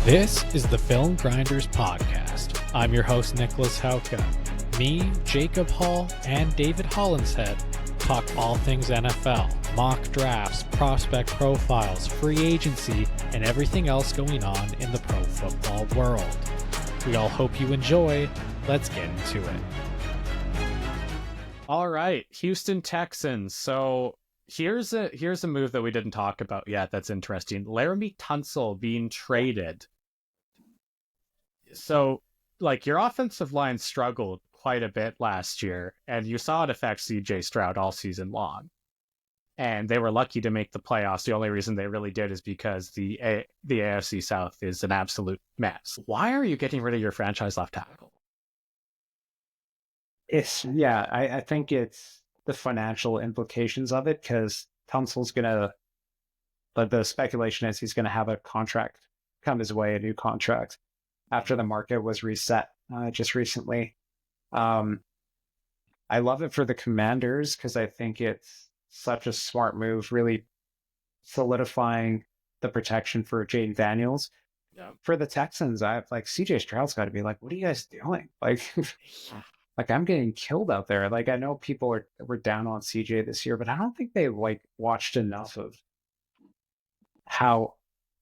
This is the Film Grinders Podcast. I'm your host, Nicholas Hauka. Me, Jacob Hall, and David Hollinshead talk all things NFL, mock drafts, prospect profiles, free agency, and everything else going on in the pro football world. We all hope you enjoy. Let's get into it. All right, Houston Texans. So here's a move that we didn't talk about yet that's interesting. Laramie Tunsil being traded. So, your offensive line struggled quite a bit last year, and you saw it affect C.J. Stroud all season long. And they were lucky to make the playoffs. The only reason they really did is because the AFC South is an absolute mess. Why are you getting rid of your franchise left tackle? I think it's the financial implications of it, because Tunsil's but the speculation is he's going to have a contract come his way, a new contract, after the market was reset just recently. I love it for the Commanders because I think it's such a smart move, really solidifying the protection for Jaden Daniels. Yeah. For the Texans, CJ Stroud's got to be like, what are you guys doing? Like I'm getting killed out there. I know people were down on CJ this year, but I don't think they watched enough of how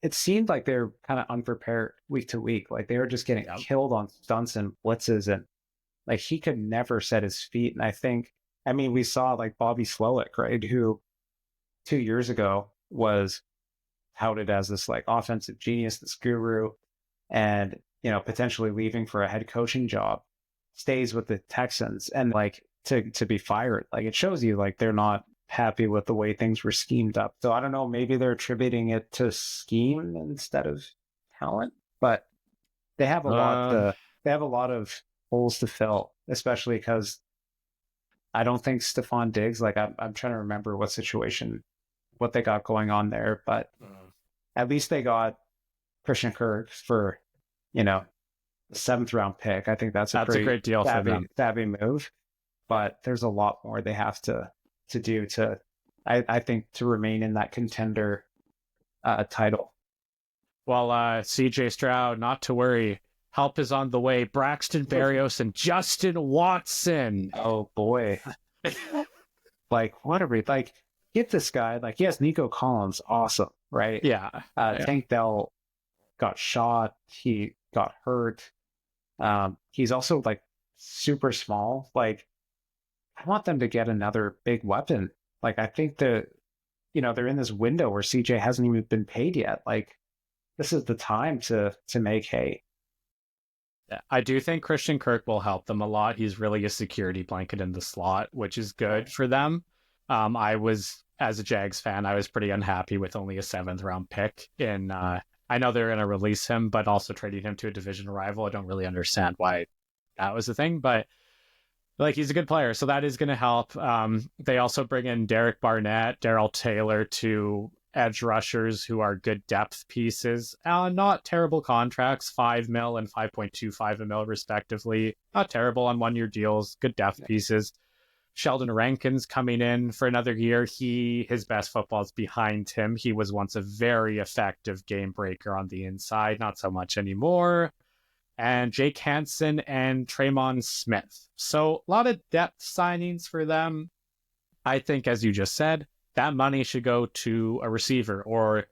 it seemed like they were kind of unprepared week to week. They were just getting killed on stunts and blitzes, and he could never set his feet. And we saw Bobby Slowick, right, who 2 years ago was touted as this offensive genius, this guru, and potentially leaving for a head coaching job, stays with the Texans and to be fired. It shows you they're not happy with the way things were schemed up. So I don't know, maybe they're attributing it to scheme instead of talent, but they have a lot of holes to fill, especially because I don't think Stephon Diggs, I'm trying to remember what they got going on there, but at least they got Christian Kirk for, the 7th round pick. I think that's a great deal for them. Savvy move, but there's a lot more they have to do I think to remain in that contender title. Well, CJ Stroud, not to worry. Help is on the way. Braxton Berrios and Justin Watson. Oh boy. What are we get this guy? He has Nico Collins, awesome, right? Yeah. Tank Dell got shot, he got hurt. He's also super small. I want them to get another big weapon. I think they're in this window where CJ hasn't even been paid yet. This is the time to make hay. Yeah, I do think Christian Kirk will help them a lot. He's really a security blanket in the slot, which is good for them. As a Jags fan, I was pretty unhappy with only a 7th round pick. I know they're going to release him, but also trading him to a division rival. I don't really understand why that was the thing, but he's a good player, so that is going to help. They also bring in Derek Barnett, Darrell Taylor, two edge rushers who are good depth pieces. Not terrible contracts, $5 million and $5.25 million respectively. Not terrible on 1-year deals, good depth pieces. Sheldon Rankin's coming in for another year. His best football is behind him. He was once a very effective game breaker on the inside, not so much anymore. And Jake Hansen and Tremon Smith. So a lot of depth signings for them. I think, as you just said, that money should go to a receiver, or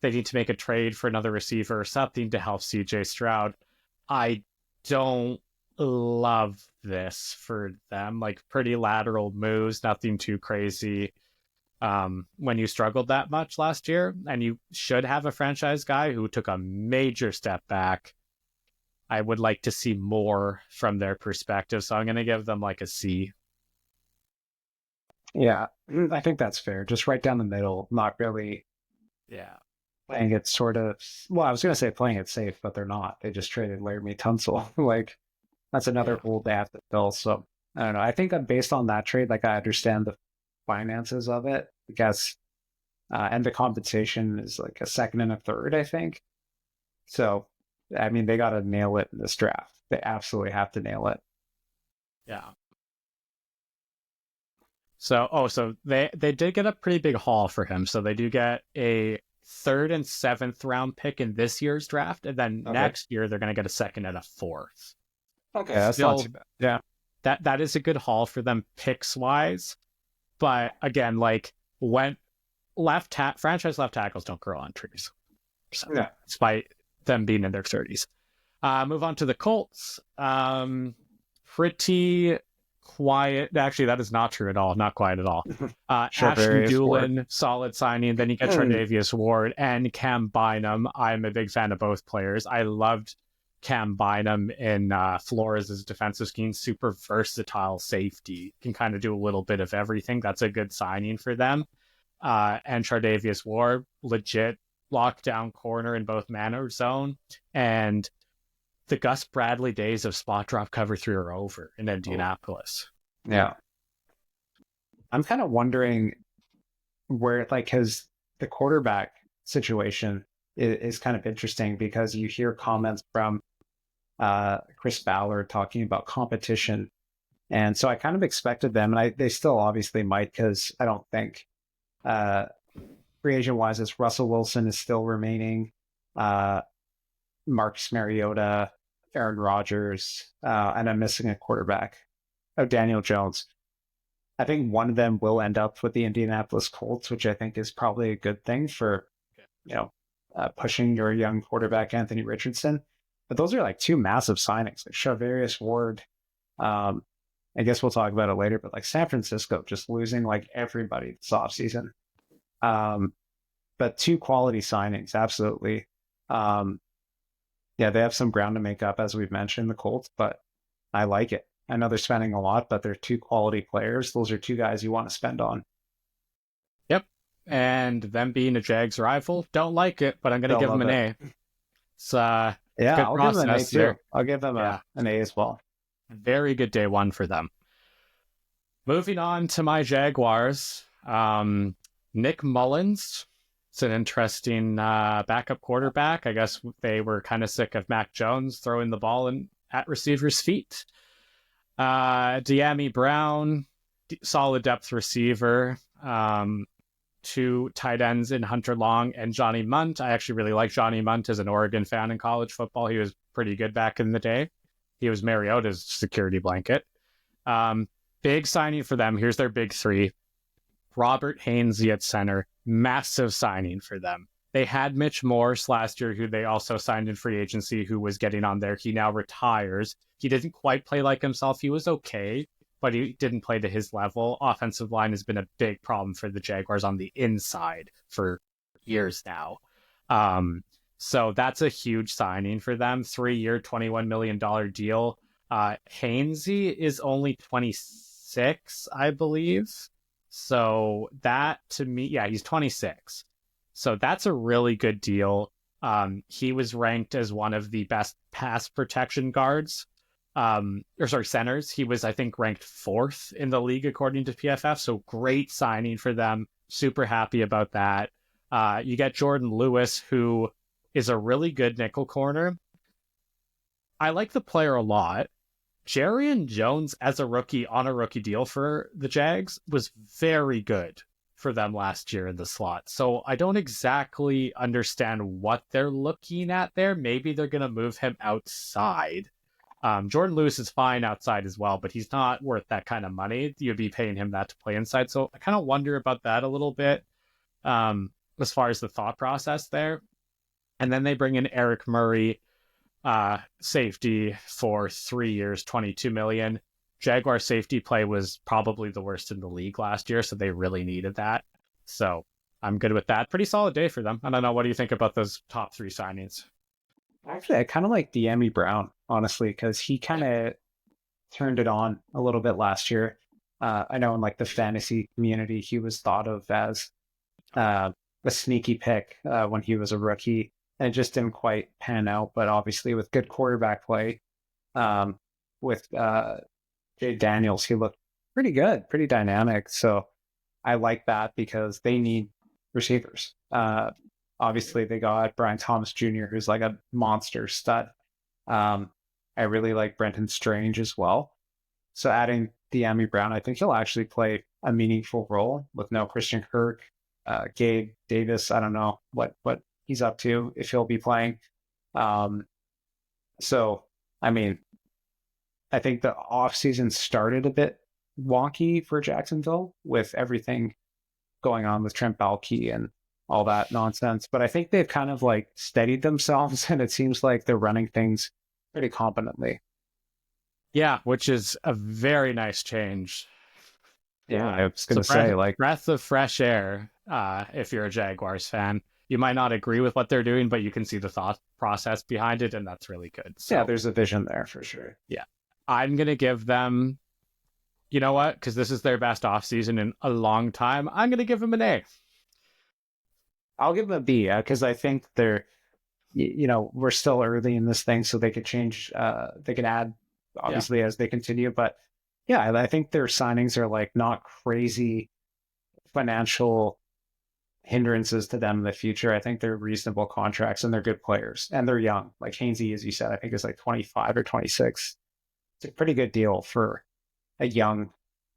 they need to make a trade for another receiver or something to help CJ Stroud. I don't love this for them. Pretty lateral moves, nothing too crazy. When you struggled that much last year, and you should have a franchise guy who took a major step back, I would like to see more from their perspective. So I'm going to give them a C. Yeah, I think that's fair. Just right down the middle, not really playing it I was going to say playing it safe, but they're not. They just traded Laramie Tunsil. That's another hole they have to fill. So I don't know. I think based on that trade, I understand the finances of it, I guess. And the compensation is a 2nd and a 3rd, I think. So they got to nail it in this draft. They absolutely have to nail it. Yeah. So they did get a pretty big haul for him. So they do get a third and seventh round pick in this year's draft, and then Okay. next year they're going to get a second and a fourth. Okay, that's not too Still, bad. Yeah. that is a good haul for them picks wise, but again, like when franchise left tackles don't grow on trees, so, Yeah. despite them being in their 30s. Move on to the Colts. Pretty quiet. Actually, that is not true at all. Not quiet at all. Ashton Various Ward. Doolin, solid signing. Then you get Tre'Davious Ward and Cam Bynum. I'm a big fan of both players. I loved Cam Bynum in Flores' defensive scheme. Super versatile safety. Can kind of do a little bit of everything. That's a good signing for them. And Tre'Davious Ward, legit lockdown corner in both manner zone. And the Gus Bradley days of spot drop cover 3 are over in Indianapolis. Yeah. I'm kind of wondering where, like, because the quarterback situation is kind of interesting because you hear comments from Chris Ballard talking about competition. And so I kind of expected them, and they still obviously might, because I don't think free agent wise, it's Russell Wilson is still remaining, Marcus Mariota, Aaron Rodgers, and I'm missing a quarterback. Oh, Daniel Jones. I think one of them will end up with the Indianapolis Colts, which I think is probably a good thing for, pushing your young quarterback, Anthony Richardson. But those are like two massive signings, like Charvarius Ward. I guess we'll talk about it later, but like San Francisco just losing like everybody this offseason. But two quality signings, absolutely. Yeah, they have some ground to make up, as we've mentioned, the Colts, but I like it. I know they're spending a lot, but they're two quality players. Those are two guys you want to spend on. Yep. And them being a Jags rival, don't like it, but I'm going to give them an A. It's yeah, I'll give them an A too. I'll give them an A as well. Very good day one for them. Moving on to my Jaguars. Nick Mullins. It's an interesting backup quarterback. I guess they were kind of sick of Mac Jones throwing the ball at receivers' feet. De'Ami Brown, solid depth receiver. Two tight ends in Hunter Long and Johnny Munt. I actually really like Johnny Munt as an Oregon fan in college football. He was pretty good back in the day. He was Mariota's security blanket. Big signing for them. Here's their big three. Robert Hainsey at center. Massive signing for them. They had Mitch Morse last year, who they also signed in free agency, who was getting on there. He now retires. He didn't quite play like himself. He was okay, but he didn't play to his level. Offensive line has been a big problem for the Jaguars on the inside for years now. So that's a huge signing for them. 3-year, $21 million deal. Hainsey is only 26, I believe. So that, to me, yeah, he's 26. So that's a really good deal. He was ranked as one of the best pass protection guards, centers. He was, I think, ranked 4th in the league according to PFF. So great signing for them. Super happy about that. You get Jordan Lewis, who is a really good nickel corner. I like the player a lot. Jarrian Jones as a rookie on a rookie deal for the Jags was very good for them last year in the slot. So I don't exactly understand what they're looking at there. Maybe they're going to move him outside. Jordan Lewis is fine outside as well, but he's not worth that kind of money. You'd be paying him that to play inside. So I kind of wonder about that a little bit as far as the thought process there. And then they bring in Eric Murray, safety for 3 years, $22 million. Jaguar safety play was probably the worst in the league last year, so they really needed that. So I'm good with that. Pretty solid day for them. I don't know. What do you think about those top 3 signings? Actually, I kind of like De'Ami Brown, honestly, because he kind of turned it on a little bit last year. I know in like the fantasy community, he was thought of as a sneaky pick when he was a rookie, and it just didn't quite pan out. But obviously, with good quarterback play, with Jay Daniels, he looked pretty good, pretty dynamic. So I like that because they need receivers. Obviously, they got Brian Thomas Jr., who's like a monster stud. I really like Brenton Strange as well. So adding De'Ami Brown, I think he'll actually play a meaningful role with no Christian Kirk. Gabe Davis, I don't know what he's up to, if he'll be playing. Um, so, I mean, I think the offseason started a bit wonky for Jacksonville with everything going on with Trent Baalke and all that nonsense. But I think they've kind of like steadied themselves, and it seems like they're running things pretty competently. Yeah, which is a very nice change. Yeah, I was It's a gonna say like, breath of fresh air. If you're a Jaguars fan, you might not agree with what they're doing, but you can see the thought process behind it, and that's really good. yeah, So there's a vision there for sure. yeah, I'm gonna give them. You know what? Because this is their best offseason in a long time. I'm gonna give them an A. I'll give them a B because I think they're, we're still early in this thing, so they could change. They can add Yeah. obviously as they continue, but yeah, I think their signings are like not crazy financial hindrances to them in the future. I think they're reasonable contracts and they're good players and they're young. Like Hainsey, as you said, I think is like 25 or 26. It's a pretty good deal for a young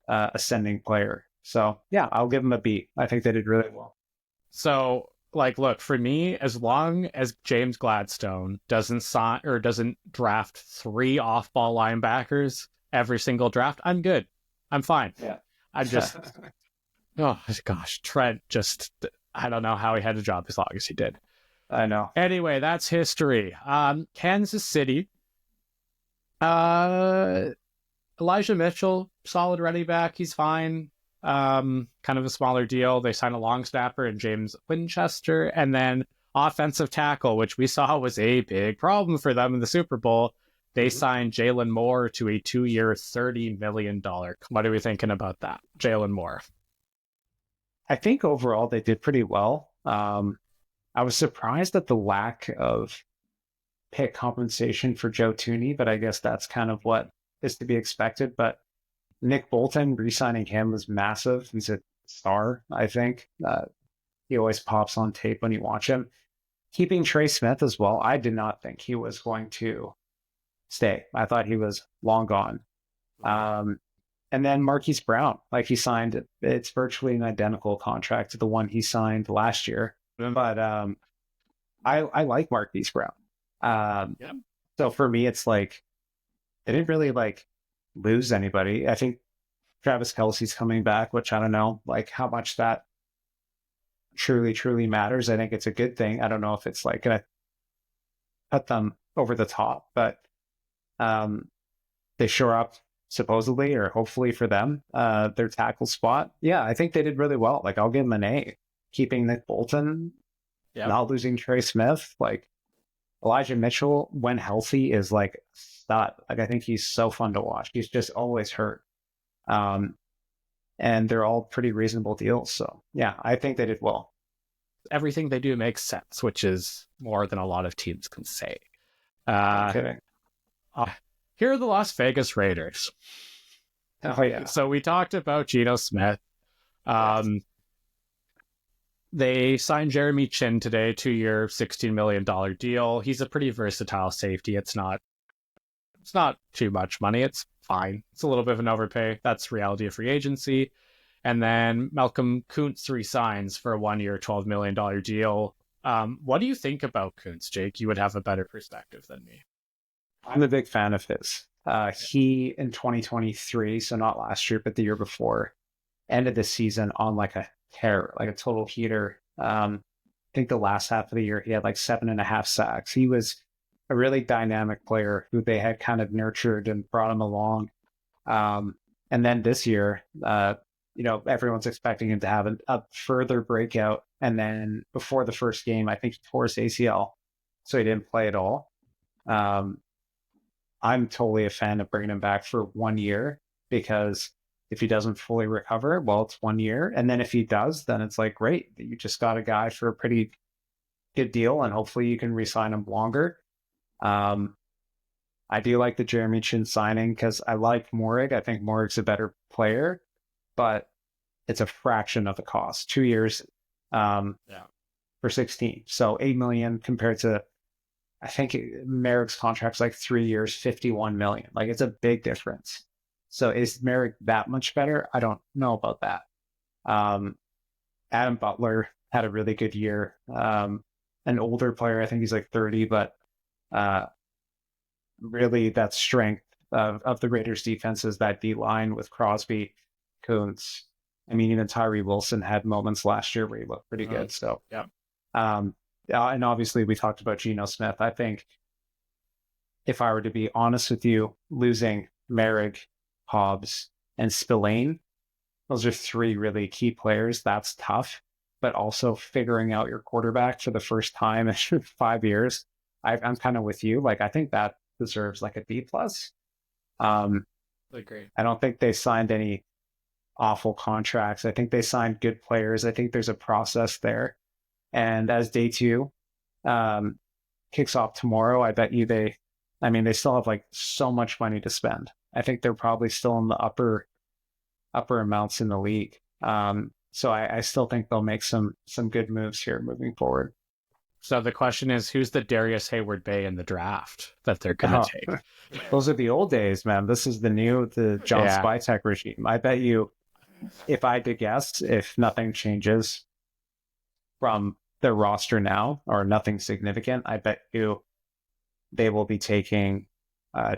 ascending player. So yeah, I'll give them a B. I think they did really well. So, like, look, for me, as long as James Gladstone doesn't sign or doesn't draft 3 off-ball linebackers every single draft, I'm good. I'm fine. Yeah. I'm just, oh gosh, Trent just, I don't know how he had a job as long as he did. I know. Anyway, that's history. Kansas City. Uh, Elijah Mitchell, solid running back. He's fine. Kind of a smaller deal. They signed a long snapper in James Winchester, and then offensive tackle, which we saw was a big problem for them in the Super Bowl. They signed Jalen Moore to a 2-year, $30 million. What are we thinking about that? Jalen Moore. I think overall they did pretty well. I was surprised at the lack of pick compensation for Joe Tooney, but I guess that's kind of what is to be expected. But Nick Bolton, re-signing him was massive. He's a star, I think. He always pops on tape when you watch him. Keeping Trey Smith as well, I did not think he was going to stay. I thought he was long gone. And then Marquise Brown, like he signed, it's virtually an identical contract to the one he signed last year. But I like Marquise Brown. Yeah. So for me, it's like they didn't really like lose anybody. I think Travis Kelce's coming back, which I don't know like how much that truly matters. I think it's a good thing. I don't know if it's like gonna put them over the top, but they shore up supposedly or hopefully for them their tackle spot. Yeah, I think they did really well. Like I'll give them an A. Keeping Nick Bolton, not losing Trey Smith, like Elijah Mitchell when healthy is like stud. Like I think he's so fun to watch. He's just always hurt. And they're all pretty reasonable deals. So yeah, I think they did well. Everything they do makes sense, which is more than a lot of teams can say. Okay. Here are the Las Vegas Raiders. Oh yeah. So we talked about Geno Smith. Yes. They signed Jeremy Chin today, 2-year, $16 million deal. He's a pretty versatile safety. It's not too much money. It's fine. It's a little bit of an overpay. That's reality of free agency. And then Malcolm Kuntz resigns for a 1-year, $12 million deal. What do you think about Kuntz, Jake? You would have a better perspective than me. I'm a big fan of his. He, in 2023, so not last year, but the year before, ended the season on like a tear, like a total heater. I think the last half of the year, he had like 7.5 sacks. He was a really dynamic player who they had kind of nurtured and brought him along. And then this year, everyone's expecting him to have a further breakout. And then before the first game, I think he tore his ACL, so he didn't play at all. I'm totally a fan of bringing him back for 1 year because if he doesn't fully recover, well, it's 1 year. And then if he does, then it's like, great, you just got a guy for a pretty good deal and hopefully you can re-sign him longer. I do like the Jeremy Chin signing because I like Morig. I think Morig's a better player, but it's a fraction of the cost. 2 years for 16. So 8 million compared to, I think Merrick's contract's like 3 years, 51 million. Like it's a big difference. So is Merrick that much better? I don't know about that. Adam Butler had a really good year. An older player, I think he's like 30, but uh, really that strength of the Raiders defense is that D line with Crosby, Coons. I mean, even Tyree Wilson had moments last year where he looked pretty good. So, Yeah. And obviously we talked about Geno Smith. I think if I were to be honest with you, losing Merrick, Hobbs, and Spillane, those are three really key players. That's tough. But also figuring out your quarterback for the first time in 5 years, I'm kind of with you. Like, I think that deserves like a B plus. Agree. I don't think they signed any awful contracts. I think they signed good players. I think there's a process there. And as day two kicks off tomorrow, I bet you they still have like so much money to spend. I think they're probably still in the upper amounts in the league. So I still think they'll make some good moves here moving forward. So the question is, who's the Darius Hayward Bay in the draft that they're going to take? Those are the old days, man. This is the John Spytek regime. I bet you, if I had to guess, if nothing changes from their roster now or nothing significant, I bet you they will be taking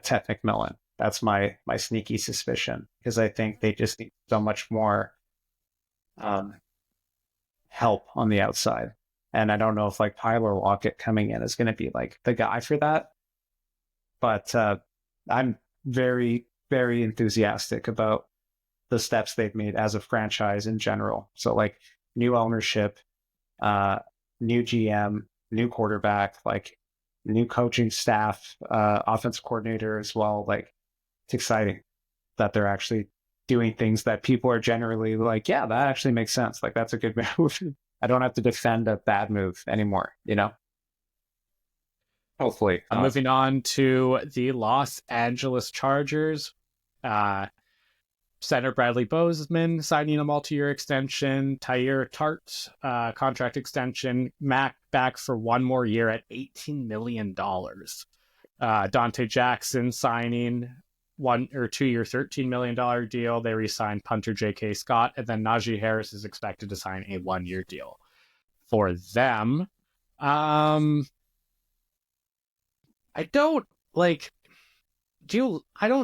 Ted McMillan. That's my sneaky suspicion, because I think they just need so much more help on the outside. And I don't know if like Tyler Lockett coming in is going to be like the guy for that. But I'm very, very enthusiastic about the steps they've made as a franchise in general. So like new ownership, new GM, new quarterback, like new coaching staff, offensive coordinator as well. Like, it's exciting that they're actually doing things that people are generally like, yeah, that actually makes sense. Like, that's a good move. I don't have to defend a bad move anymore, you know? Hopefully. Moving on to the Los Angeles Chargers. Center Bradley Bozeman signing a multi-year extension. Tyler Tart contract extension. Mac back for one more year at $18 million. Dante Jackson signing 1 or 2 year $13 million deal. They re-signed punter J.K. Scott, and then Najee Harris is expected to sign a 1-year deal for them. I don't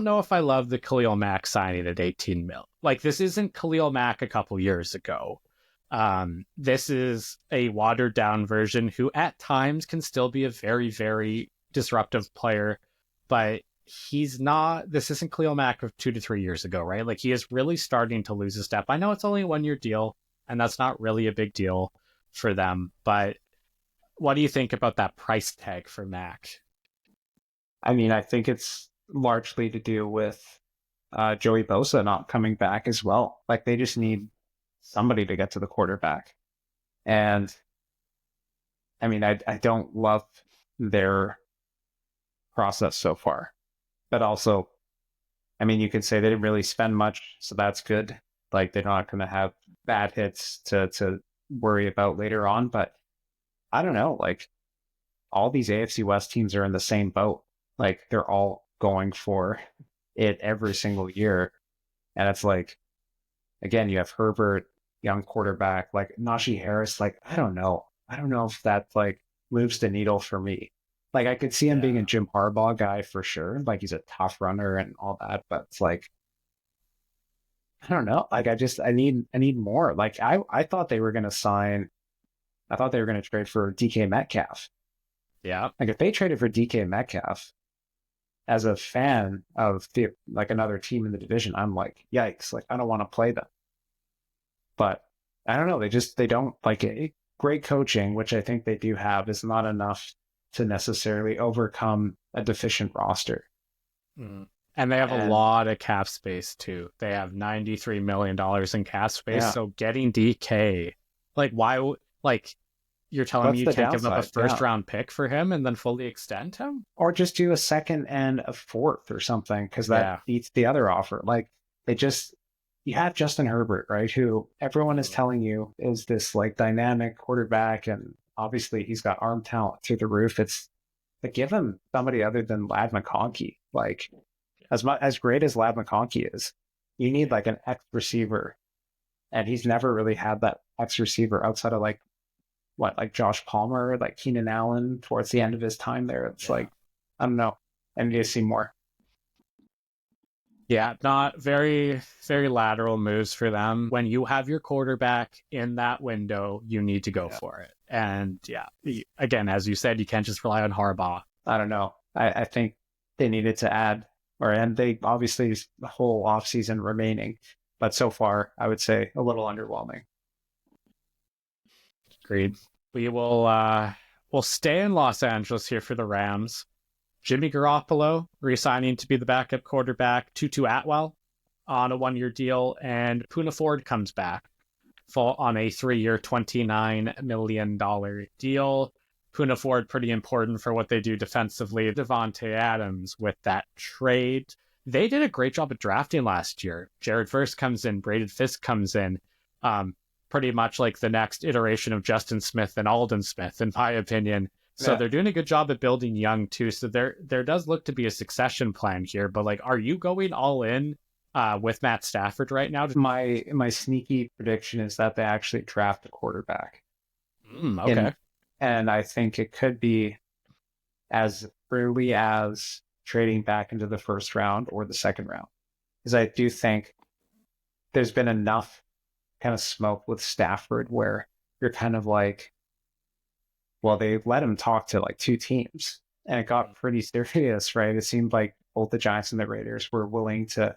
know if I love the Khalil Mack signing at 18 mil. Like, this isn't Khalil Mack a couple years ago. This is a watered down version who at times can still be a very, very disruptive player, but this isn't Khalil Mack of 2 to 3 years ago, right? Like, he is really starting to lose a step. I know it's only a 1-year deal, and that's not really a big deal for them, but what do you think about that price tag for Mack? I mean, I think it's largely to do with Joey Bosa not coming back as well. Like, they just need somebody to get to the quarterback. And I mean, I don't love their process so far. But also, I mean, you could say they didn't really spend much, so that's good. Like, they're not going to have bad hits to worry about later on. But I don't know, like, all these AFC West teams are in the same boat. Like, they're all going for it every single year. And it's like, again, you have Herbert, young quarterback, like Najee Harris. Like, I don't know. I don't know if that like moves the needle for me. Like, I could see him being a Jim Harbaugh guy for sure. Like, he's a tough runner and all that, but it's like, I don't know. Like, I need more. Like, I thought they were going to trade for DK Metcalf. Yeah. Like, if they traded for DK Metcalf, as a fan of like another team in the division, I'm like, yikes! Like, I don't want to play them. But I don't know. They don't like it. Great coaching, which I think they do have, is not enough to necessarily overcome a deficient roster. Mm. And they have a lot of cap space too. They have $93 million in cap space. Yeah. So getting DK, like, why? Like, you're telling me you can't give up a first-round pick for him and then fully extend him? Or just do a second and a fourth or something, because that beats the other offer. Like, you have Justin Herbert, right, who everyone is telling you is this, like, dynamic quarterback, and obviously he's got arm talent through the roof. It's like, give him somebody other than Ladd McConkey. Like, as great as Ladd McConkey is, you need, like, an X receiver, and he's never really had that X receiver outside of like Josh Palmer, like Keenan Allen towards the end of his time there. It's like, I don't know. I need to see more. Yeah, not very, very lateral moves for them. When you have your quarterback in that window, you need to go for it. And yeah, again, as you said, you can't just rely on Harbaugh. I don't know. I think they needed to add, and they obviously the whole offseason remaining, but so far I would say a little underwhelming. Agreed. We will we'll stay in Los Angeles here for the Rams. Jimmy Garoppolo resigning to be the backup quarterback. Tutu Atwell on a 1-year deal, and Poona Ford comes back on a 3-year, $29 million deal. Poona Ford pretty important for what they do defensively. Devontae Adams with that trade. They did a great job at drafting last year. Jared Verse comes in, Braden Fisk comes in. Pretty much like the next iteration of Justin Smith and Alden Smith, in my opinion. So they're doing a good job at building young too. So there does look to be a succession plan here. But like, are you going all in with Matt Stafford right now? My sneaky prediction is that they actually draft a quarterback. Okay. And I think it could be as early as trading back into the first round or the second round. Because I do think there's been enough kind of smoke with Stafford where you're kind of like, well, they let him talk to like 2 teams and it got pretty serious, right? It seemed like both the Giants and the Raiders were willing to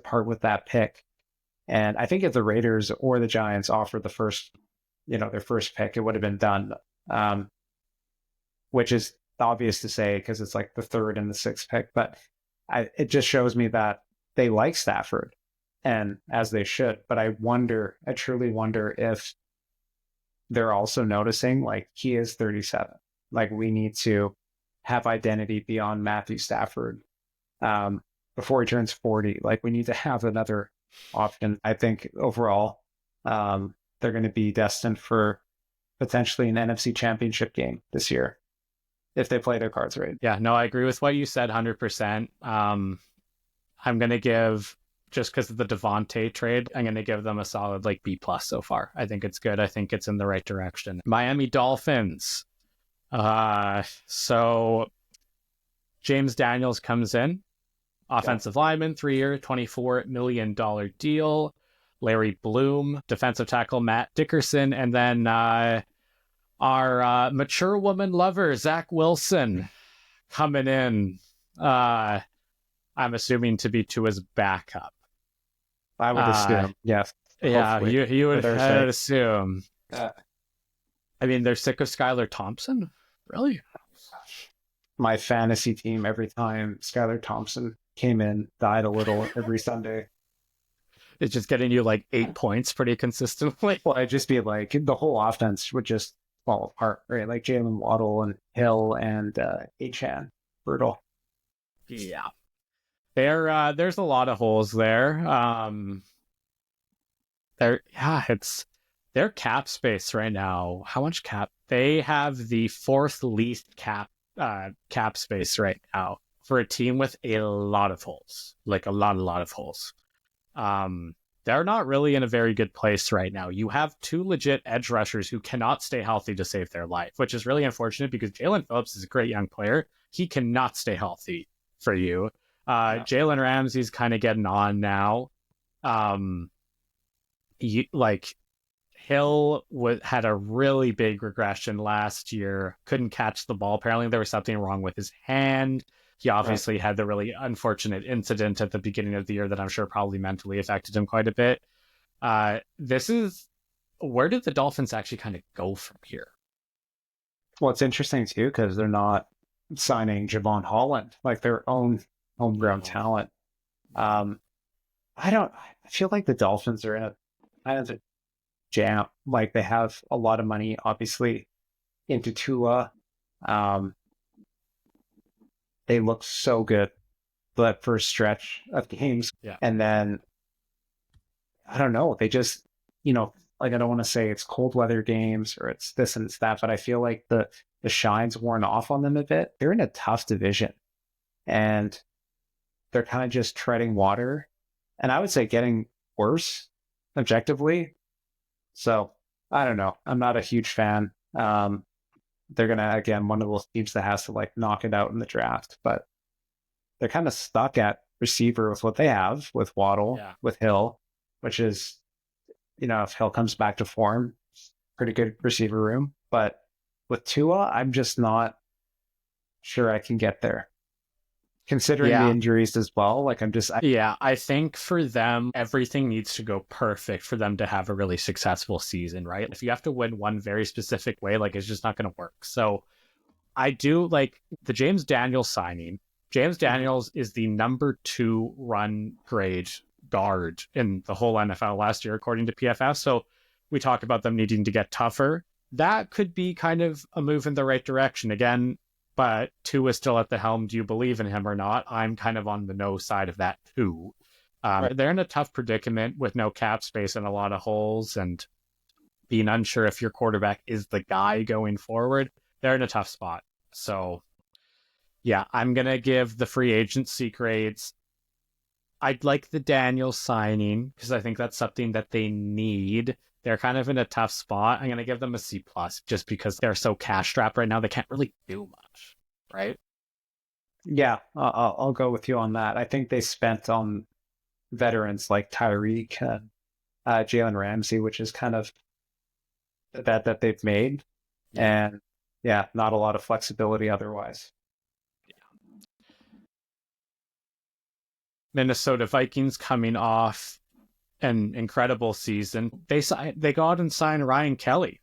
part with that pick. And I think if the Raiders or the Giants offered the first, their first pick, it would have been done. Which is obvious to say because it's like the 3rd and the 6th pick. But it just shows me that they like Stafford, and as they should. But I truly wonder if they're also noticing like he is 37. Like we need to have identity beyond Matthew Stafford before he turns 40. Like we need to have another option. I think overall they're going to be destined for potentially an NFC championship game this year if they play their cards right. Yeah, no, I agree with what you said 100%. I'm going to give, just because of the Devontae trade, I'm going to give them a solid like B+ so far. I think it's good. I think it's in the right direction. Miami Dolphins. So James Daniels comes in, offensive lineman, 3-year, $24 million deal. Larry Bloom, defensive tackle Matt Dickerson, and then our mature woman lover, Zach Wilson, coming in. I'm assuming to be Tua's backup. I would assume, yes. Yeah, you would assume. I mean, they're sick of Skylar Thompson? Really? My fantasy team, every time Skylar Thompson came in, died a little every Sunday. It's just getting you like 8 points pretty consistently. Well, I'd just be like, the whole offense would just fall apart, right? Like Jalen Waddle and Hill and Achane. Brutal. Yeah. There's a lot of holes there. It's their cap space right now. How much cap? They have the 4th least cap space right now for a team with a lot of holes, like a lot of holes. They're not really in a very good place right now. You have 2 legit edge rushers who cannot stay healthy to save their life, which is really unfortunate because Jalen Phillips is a great young player. He cannot stay healthy for you. Jalen Ramsey's kind of getting on now. Hill had a really big regression last year. Couldn't catch the ball. Apparently there was something wrong with his hand. He obviously had the really unfortunate incident at the beginning of the year that I'm sure probably mentally affected him quite a bit. Where did the Dolphins actually kind of go from here? Well, it's interesting too because they're not signing Javon Holland, like their own homegrown talent. I feel like the Dolphins are in a kind of a jam. Like they have a lot of money, obviously, into Tua. They look so good that first stretch of games. Yeah. And then, I don't know, they just, like I don't want to say it's cold weather games or it's this and it's that, but I feel like the shine's worn off on them a bit. They're in a tough division and they're kind of just treading water. And I would say getting worse objectively. So I don't know. I'm not a huge fan. They're gonna again one of those teams that has to like knock it out in the draft, but they're kind of stuck at receiver with what they have with Waddle, Yeah. with Hill, which is if Hill comes back to form, pretty good receiver room. But with Tua, I'm just not sure I can get there. Considering the Yeah. injuries as well, like Yeah, I think for them, everything needs to go perfect for them to have a really successful season, right? If you have to win one very specific way, like it's just not going to work. So I do like the James Daniels signing. James Mhm. Daniels is the number 2 run grade guard in the whole NFL last year, according to PFF. So we talk about them needing to get tougher. That could be kind of a move in the right direction. Again, but Two is still at the helm. Do you believe in him or not? I'm kind of on the no side of that too. Right. They're in a tough predicament with no cap space and a lot of holes, and being unsure if your quarterback is the guy going forward. They're in a tough spot. So yeah, I'm gonna give the free agency grades. I'd like the Daniel signing because I think that's something that they need. They're kind of in a tough spot. I'm gonna give them a C plus just because they're so cash strapped right now. They can't really do much, right? Yeah, I'll go with you on that. I think they spent on veterans like Tyreek and Jalen Ramsey, which is kind of the bet that they've made. Yeah. And yeah, not a lot of flexibility otherwise. Minnesota Vikings coming off an incredible season. They go out and sign Ryan Kelly,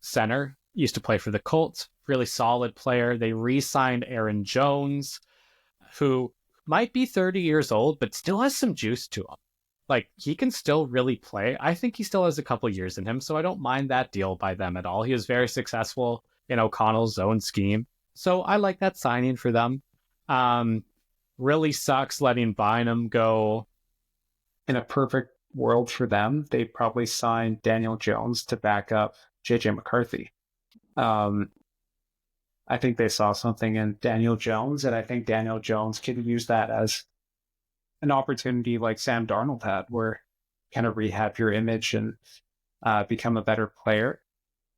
center. Used to play for the Colts. Really solid player. They re-signed Aaron Jones, who might be 30 years old, but still has some juice to him. Like he can still really play. I think he still has a couple years in him, so I don't mind that deal by them at all. He was very successful in O'Connell's zone scheme, so I like that signing for them. Um, Really sucks letting Bynum go. In a perfect world for them, they probably signed Daniel Jones to back up JJ McCarthy. Um, I think they saw something in Daniel Jones, and I think Daniel Jones could use that as an opportunity like Sam Darnold had, where kind of rehab your image and become a better player.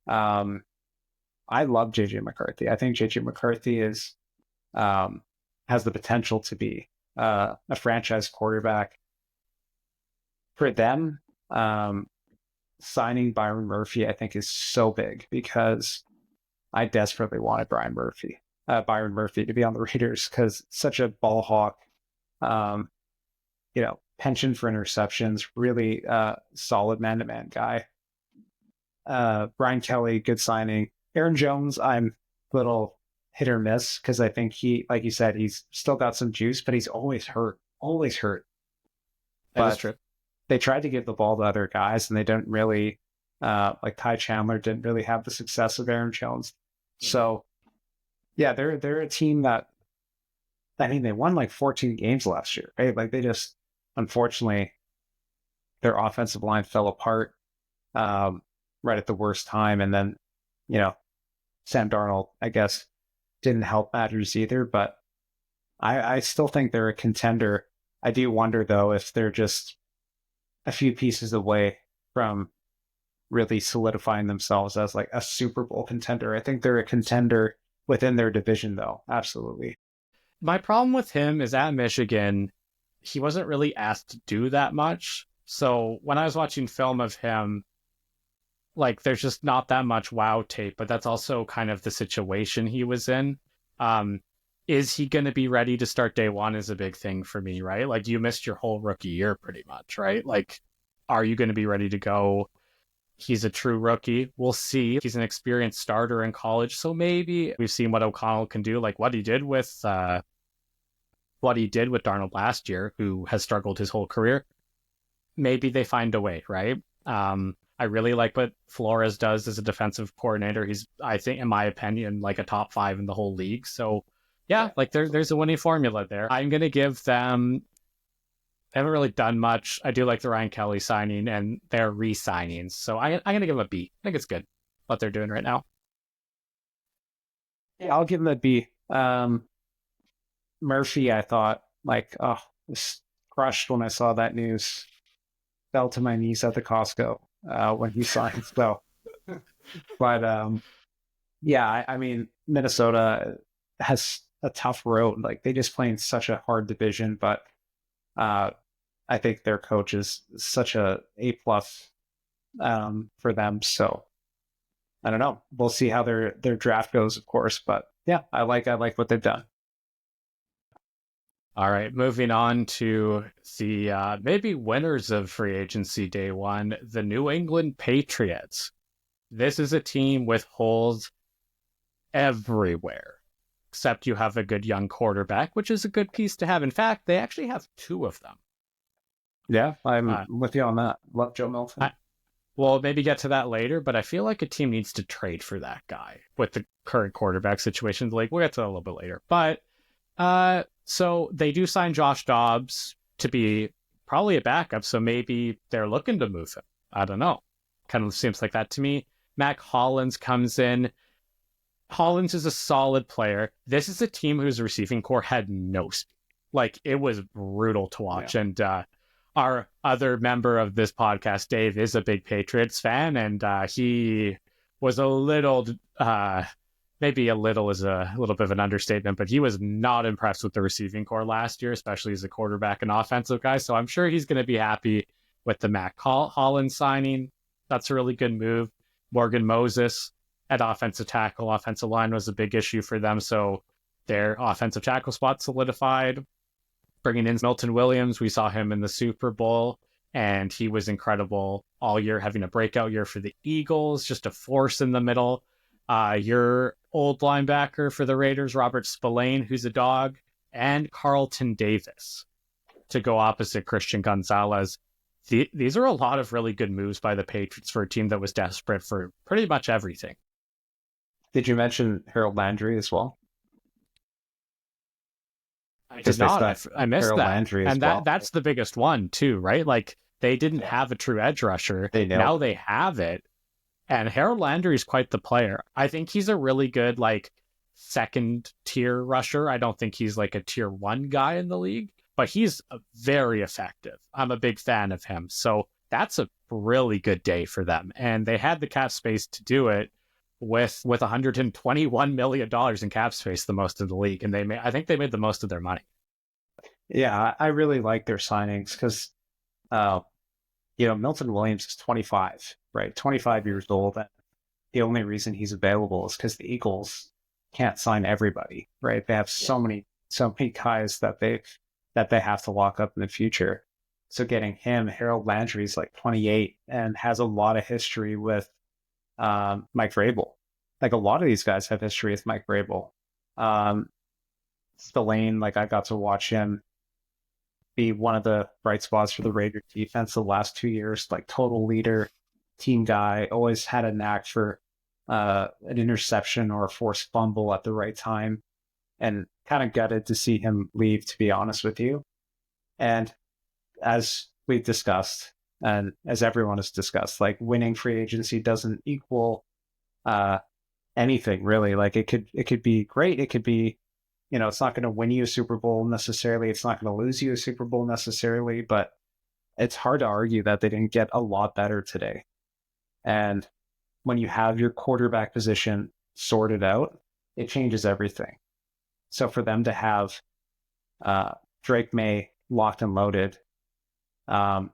Um, I love JJ McCarthy. I think JJ McCarthy is has the potential to be a franchise quarterback for them. Um, Signing Byron Murphy, I think, is so big because I desperately wanted Byron Murphy to be on the Raiders because such a ball hawk. Um, penchant for interceptions, really solid man to man guy. Brian Kelly, good signing. Aaron Jones, I'm a little hit or miss because I think he, like you said, he's still got some juice, but he's always hurt. That is But true. they tried to give the ball to other guys, and they didn't really, like Ty Chandler didn't really have the success of Aaron Jones. Mm-hmm. So yeah, they're a team that I mean they won like 14 games last year, right? Like they just unfortunately their offensive line fell apart um, right at the worst time, and then you know Sam Darnold, I guess, didn't help matters either. But I still think they're a contender. I do wonder though if they're just a few pieces away from really solidifying themselves as like a Super Bowl contender. I think they're a contender within their division though. Absolutely. My problem with him is at Michigan, he wasn't really asked to do that much. So when I was watching film of him, like there's just not that much wow tape, but that's also kind of the situation he was in. Um, is he going to be ready to start day one is a big thing for me, right? Like you missed your whole rookie year pretty much, right? Like, are you going to be ready to go? He's a true rookie. We'll see. He's an experienced starter in college, so maybe we've seen what O'Connell can do, like what he did with Darnold last year, who has struggled his whole career. Maybe they find a way, right? I really like what Flores does as a defensive coordinator. He's, I think, in my opinion, like a top 5 in the whole league. So, yeah, Yeah. like there's a winning formula there. I'm gonna give them. They haven't really done much. I do like the Ryan Kelly signing and their re-signings. So I'm gonna give them a B. I think it's good what they're doing right now. Yeah, I'll give them a B. Murphy, I thought like, was crushed when I saw that news. Fell to my knees at the Costco. when he signed. So, but yeah, I mean, Minnesota has a tough road. Like they just play in such a hard division, but uh, I think their coach is such a plus for them. So I don't know. We'll see how their draft goes, of course. But yeah, I like what they've done. All right, moving on to the maybe winners of free agency day one, the New England Patriots. This is a team with holes everywhere, except you have a good young quarterback, which is a good piece to have. In fact, they actually have two of them. Yeah, I'm Uh, with you on that. Love Joe I, Milton. we'll maybe get to that later, but I feel like a team needs to trade for that guy with the current quarterback situation. Like we'll get to that a little bit later, but so they do sign Josh Dobbs to be probably a backup, so maybe they're looking to move him. I don't know. Kind of seems like that to me. Mac Hollins comes in. Hollins is a solid player. This is a team whose receiving core had no speed. Like it was brutal to Yeah. watch. And our other member of this podcast, Dave, is a big Patriots fan, and he was a little, maybe a little is a little bit of an understatement, but he was not impressed with the receiving core last year, especially as a quarterback and offensive guy. So I'm sure he's going to be happy with the Mac Hollins signing. That's a really good move. Morgan Moses at offensive tackle. Offensive line was a big issue for them, so their offensive tackle spot solidified. Bringing in Milton Williams, we saw him in the Super Bowl, and he was incredible all year, having a breakout year for the Eagles, just a force in the middle. Your old linebacker for the Raiders, Robert Spillane, who's a dog, and Carlton Davis to go opposite Christian Gonzalez. These are a lot of really good moves by the Patriots for a team that was desperate for pretty much everything. Did you mention Harold Landry as well? I did Because they not. signed I missed Harold that, Landry as and well. that's the biggest one too, right? Like they didn't Yeah, have a true edge rusher. they nailed Now it. they have it, and Harold Landry is quite the player. I think he's a really good like second tier rusher. I don't think he's like a tier one guy in the league, but he's very effective. I'm a big fan of him. So that's a really good day for them, and they had the cap space to do it with 121 million dollars in cap space, the most in the league, and I think they made the most of their money. Yeah, I really like their signings because uh, Milton Williams is 25, right? 25 years old. And the only reason he's available is because the Eagles can't sign everybody, right? They have so many guys that they have to lock up in the future. So getting him, Harold Landry's like 28 and has a lot of history with Mike Vrabel. Like a lot of these guys have history with Mike Vrabel. Um, Spillane, like I got to watch him be one of the bright spots for the Raiders defense the last 2 years. Like total leader, team guy, always had a knack for an interception or a forced fumble at the right time, and kind of gutted to see him leave. To be honest with you, and as we've discussed, and as everyone has discussed, like winning free agency doesn't equal uh, anything really. Like it could be great. It could be it's not going to win you a Super Bowl necessarily. It's not going to lose you a Super Bowl necessarily, but it's hard to argue that they didn't get a lot better today. And when you have your quarterback position sorted out, it changes everything. So for them to have uh, Drake May locked and loaded,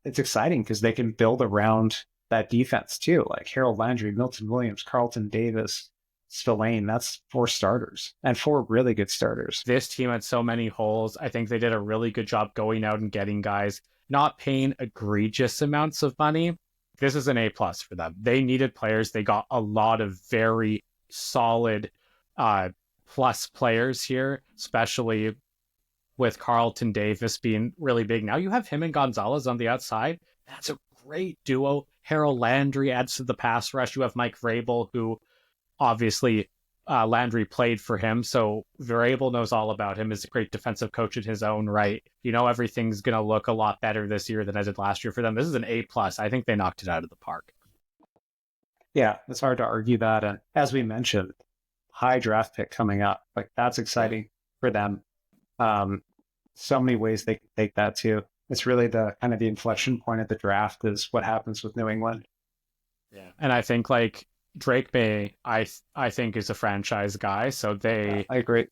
it's exciting because they can build around that defense too. Like Harold Landry, Milton Williams, Carlton Davis, Spillane. That's four starters and four really good starters. This team had so many holes. I think they did a really good job going out and getting guys, not paying egregious amounts of money. This is an A plus for them. They needed players. They got a lot of very solid uh, plus players here, especially with Carlton Davis being really big. Now you have him and Gonzalez on the outside. That's a great duo. Harold Landry adds to the pass rush. You have Mike Vrabel, who obviously Landry played for him, so Vrabel knows all about him. Is a great defensive coach in his own right. Everything's going to look a lot better this year than it did last year for them. This is an A plus. I think they knocked it out of the park. Yeah, it's hard to argue that. And as we mentioned, high draft pick coming up. Like that's exciting for them. Um, so many ways they can take that too. It's really the kind of the inflection point of the draft is what happens with New England. Yeah. And I think like Drake May, I think is a franchise guy. So Yeah, I agree.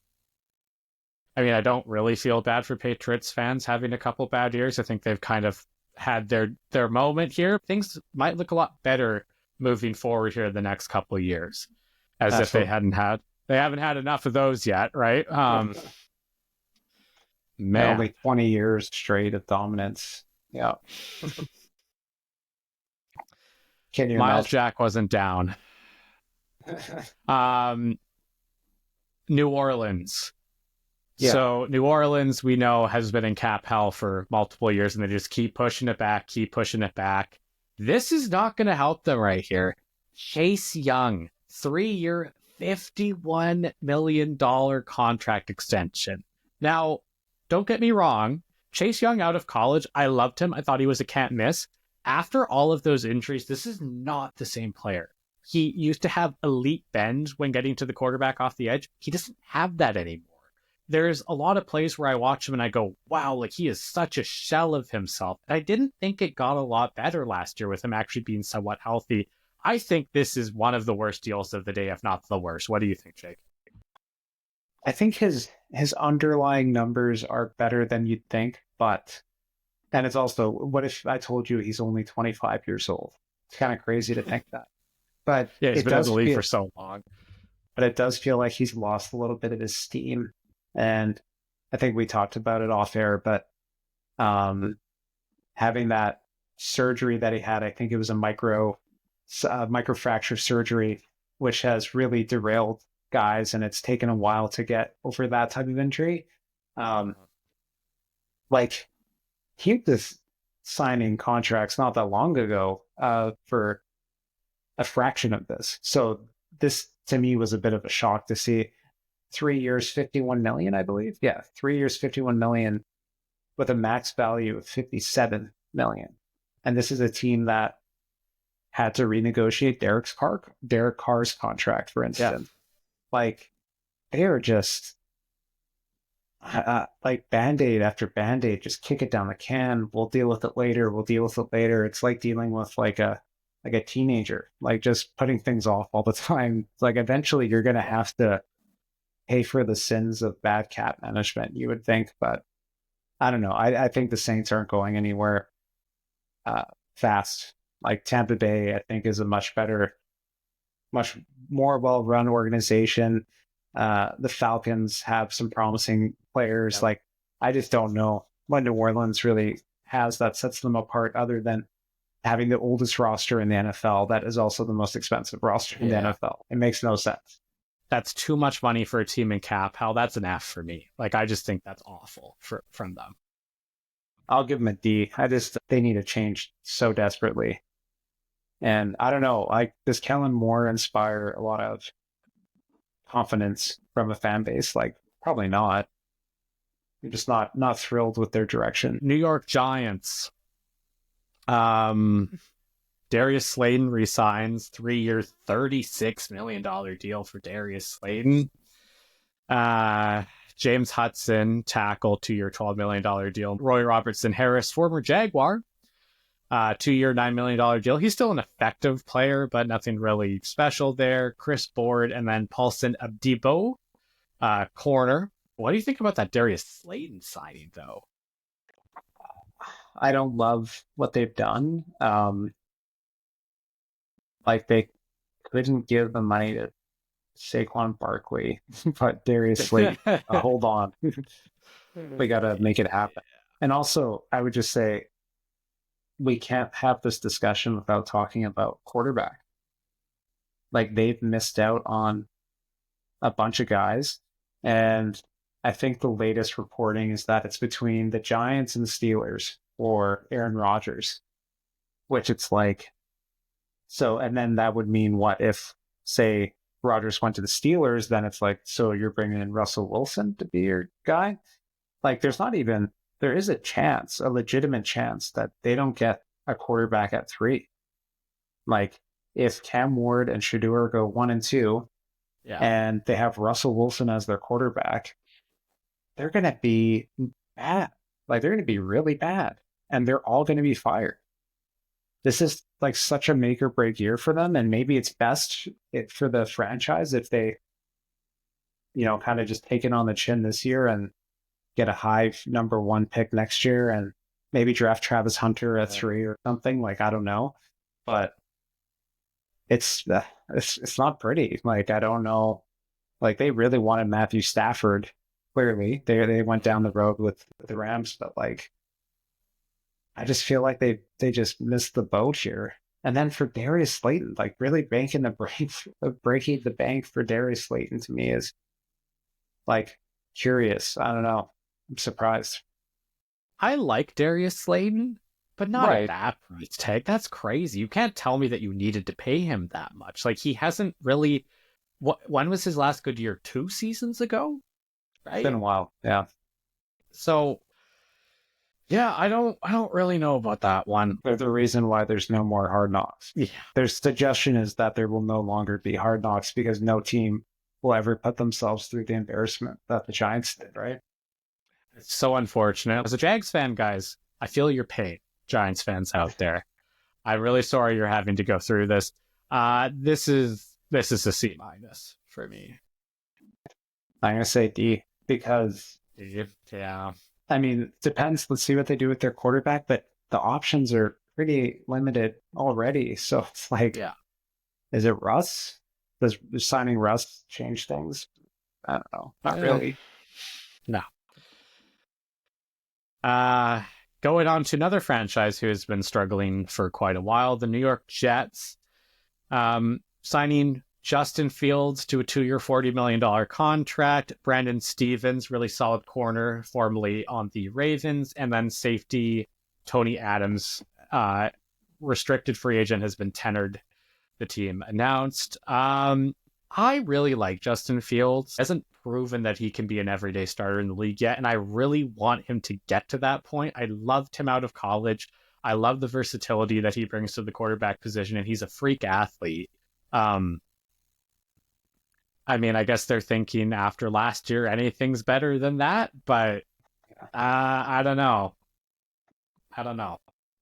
I mean, I don't really feel bad for Patriots fans having a couple bad years. I think they've kind of had their moment here. Things might look a lot better moving forward here the next couple of years, as if Absolutely. they haven't had enough of those yet, right? Yeah, Man, only 20 years straight of dominance. Yeah. Can you Miles imagine? Jack wasn't down. Um, New Orleans. Yeah. So New Orleans, we know, has been in cap hell for multiple years, and they just keep pushing it back, keep pushing it back. This is not going to help them right here. Chase Young, 3-year, $51 million contract extension. Now, don't get me wrong. Chase Young out of college, I loved him. I thought he was a can't miss. After all of those injuries, this is not the same player. He used to have elite bend when getting to the quarterback off the edge. He doesn't have that anymore. There's a lot of plays where I watch him and I go, wow, like he is such a shell of himself. And I didn't think it got a lot better last year with him actually being somewhat healthy. I think this is one of the worst deals of the day, if not the worst. What do you think, Jake? I think his underlying numbers are better than you'd think, but and it's also, what if I told you he's only 25 years old? It's kind of crazy to think that. But Yeah, he's it been in does the league feel for so long. but it does feel like he's lost a little bit of his steam. And I think we talked about it off air, but um, having that surgery that he had, I think it was a microfracture surgery, which has really derailed guys, and it's taken a while to get over that type of injury. Um, like he was signing contracts not that long ago for a fraction of this. So this to me was a bit of a shock to see 3 years, 51 million, I believe. Yeah, 3 years, 51 million with a max value of 57 million. And this is a team that had to renegotiate Derek Carr's contract, for Yeah. instance. Like they are just like band-aid after band-aid, just kick it down the can. We'll deal with it later. We'll deal with it later. It's like dealing with like a teenager, like just putting things off all the time. It's like eventually you're gonna have to pay for the sins of bad cap management, you would think, but I don't know. I think the Saints aren't going anywhere uh, fast. Like Tampa Bay, I think is a much more well-run organization. The Falcons have some promising players. Yep. Like I just don't know what New Orleans really has that sets them apart, other than having the oldest roster in the NFL. That is also the most expensive roster in the Yeah. NFL. It makes no sense. That's too much money for a team in cap. Hell, that's an F for me. Like, I just think that's awful from them. I'll give them a D. They need a change so desperately. And I don't know, like, does Kellen Moore inspire a lot of confidence from a fan base? Like, probably not. I'm just not thrilled with their direction. New York Giants. Um, Darius Slayton resigns 3 year, $36 million deal for Darius Slayton. Uh, James Hudson, tackle, 2 year, $12 million deal. Roy Robertson Harris, former Jaguar, 2 year, $9 million deal. He's still an effective player, but nothing really special there. Chris Board, and then Paulson Abdibo, corner. What do you think about that Darius Slayton signing, though? I don't love what they've done. Like they couldn't give the money to Saquon Barkley, but Darius Slayton, hold on, we got to make it happen. And also, I would just say we can't have this discussion without talking about quarterback. Like they've missed out on a bunch of guys, and I think the latest reporting is that it's between the Giants and the Steelers or Aaron Rodgers, which it's like so. And then that would mean what if, say, Rodgers went to the Steelers? Then it's like, so you're bringing in Russell Wilson to be your guy? Like, there is a chance, a legitimate chance that they don't get a quarterback at 3. Like, if Cam Ward and Shador go 1 and 2, Yeah. and they have Russell Wilson as their quarterback, they're going to be bad. Like, they're going to be really bad, and they're all going to be fired. this is like such a make or break year for them, and maybe it's best for the franchise if they, kind of just take it on the chin this year and get a high number one pick next year and maybe draft Travis Hunter at 3 or something. Like, I don't know, but it's not pretty. Like, I don't know. Like, they really wanted Matthew Stafford. Clearly, they went down the road with the Rams, but like, I just feel like they just missed the boat here. And then for Darius Slayton, like really breaking the bank for Darius Slayton to me is like curious. I don't know. I'm surprised. I like Darius Slayton, but not at Right. that price tag. That's crazy. You can't tell me that you needed to pay him that much. Like he hasn't really. When was his last good year? 2 seasons ago, It's been right? a while. Yeah. So yeah, I don't really know about that one. They're the reason why there's no more hard knocks. Yeah, Their suggestion is that there will no longer be hard knocks because no team will ever put themselves through the embarrassment that the Giants did, right? it's so unfortunate. As a Jags fan, guys, I feel your pain, Giants fans out there. I'm really sorry you're having to go through this. This is a C minus for me. I'm gonna say D because Yeah. I mean, it depends. Let's see what they do with their quarterback, but the options are pretty limited already. So it's like, Yeah. is it Russ? Does signing Russ change things? I don't know. Not really. No. Uh, Going on to another franchise who has been struggling for quite a while, the New York Jets, signing Justin Fields to a 2-year, $40 million contract. Brandon Stevens, really solid corner, formerly on the Ravens. And then safety Tony Adams, restricted free agent, has been tenured, the team announced. I really like Justin Fields. Hasn't proven that he can be an everyday starter in the league yet, and I really want him to get to that point. I loved him out of college. I love the versatility that he brings to the quarterback position, and he's a freak athlete. I mean, I guess they're thinking after last year, anything's better than that, but I don't know. I don't know.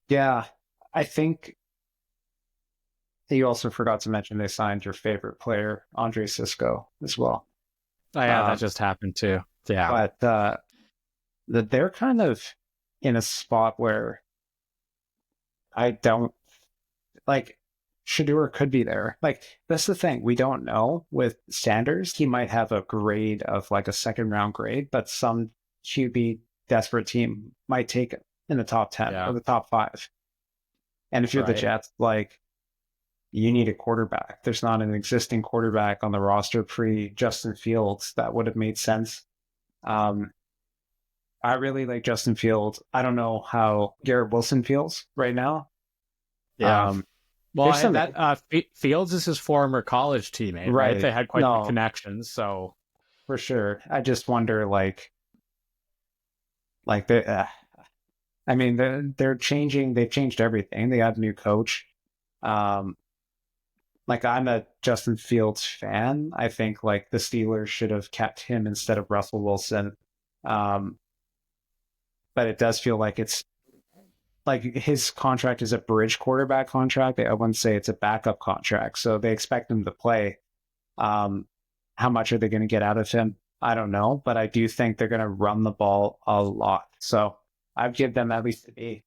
Yeah, I think you also forgot to mention they signed your favorite player, Andre Cisco, as well. Oh, yeah, that Um, just happened too. Yeah. but they're kind of in a spot where I don't like Shador could be there. Like that's the thing. We don't know with Sanders. He might have a grade of like a second round grade, but some QB desperate team might take it in the top 10 or Yeah. the top 5. And if you're the Right. Jets, like you need a quarterback. There's not an existing quarterback on the roster pre Justin Fields that would have made sense. Um, I really like Justin Fields. I don't know how Garrett Wilson feels right now. Yeah. Um, there's Well, some that Fields is his former college teammate, right? right. They had quite the No, connections. So for sure. I just wonder, like they. I mean, they're changing. They've changed everything. They got a new coach. Um, like I'm a Justin Fields fan. I think like the Steelers should have kept him instead of Russell Wilson. Um, but it does feel like it's like his contract is a bridge quarterback contract. I wouldn't say it's a backup contract. So they expect him to play. Um, how much are they going to get out of him? I don't know, but I do think they're going to run the ball a lot. So I'd give them at least a B.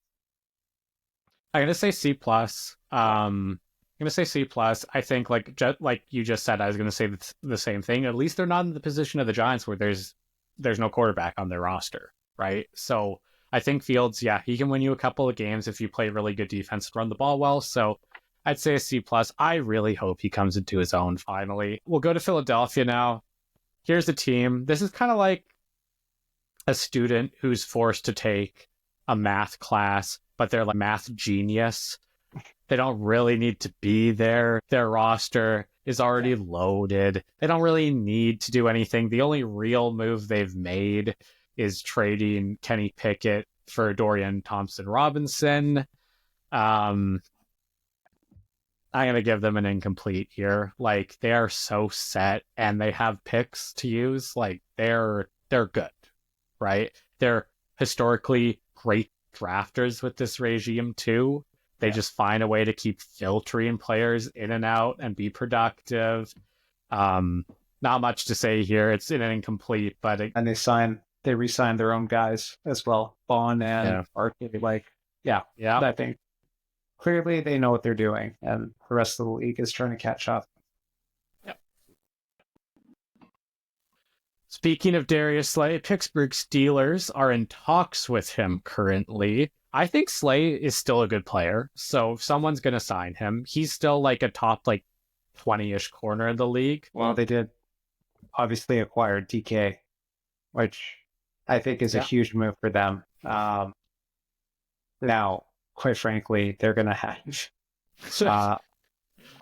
I'm gonna say C plus. I'm gonna say C plus. I think like you just said, I was gonna say the same thing. At least they're not in the position of the Giants where there's no quarterback on their roster, right? So I think Fields, yeah, he can win you a couple of games if you play really good defense and run the ball well. So I'd say a C plus. I really hope he comes into his own finally. We'll go to Philadelphia now. Here's a team. This is kind of like a student who's forced to take a math class, but they're like math genius. They don't really need to be there. Their roster is already loaded. They don't really need to do anything. The only real move they've made is trading Kenny Pickett for Dorian Thompson Robinson. Um, I'm going to give them an incomplete here. Like they are so set and they have picks to use. Like they're good, right? They're historically great drafters with this regime too. They just find a way to keep filtering players in and out and be productive. Not much to say here. It's an incomplete, but and they re-signed their own guys as well, Bond and Arcade. Yeah. I think clearly they know what they're doing, and the rest of the league is trying to catch up. Yep. Speaking of Darius Slay, Pittsburgh Steelers are in talks with him currently. I think Slay is still a good player, so if someone's going to sign him, he's still like a top 20-ish corner in the league. Well, they did obviously acquire DK, which I think is a huge move for them. Now, quite frankly, they're going to have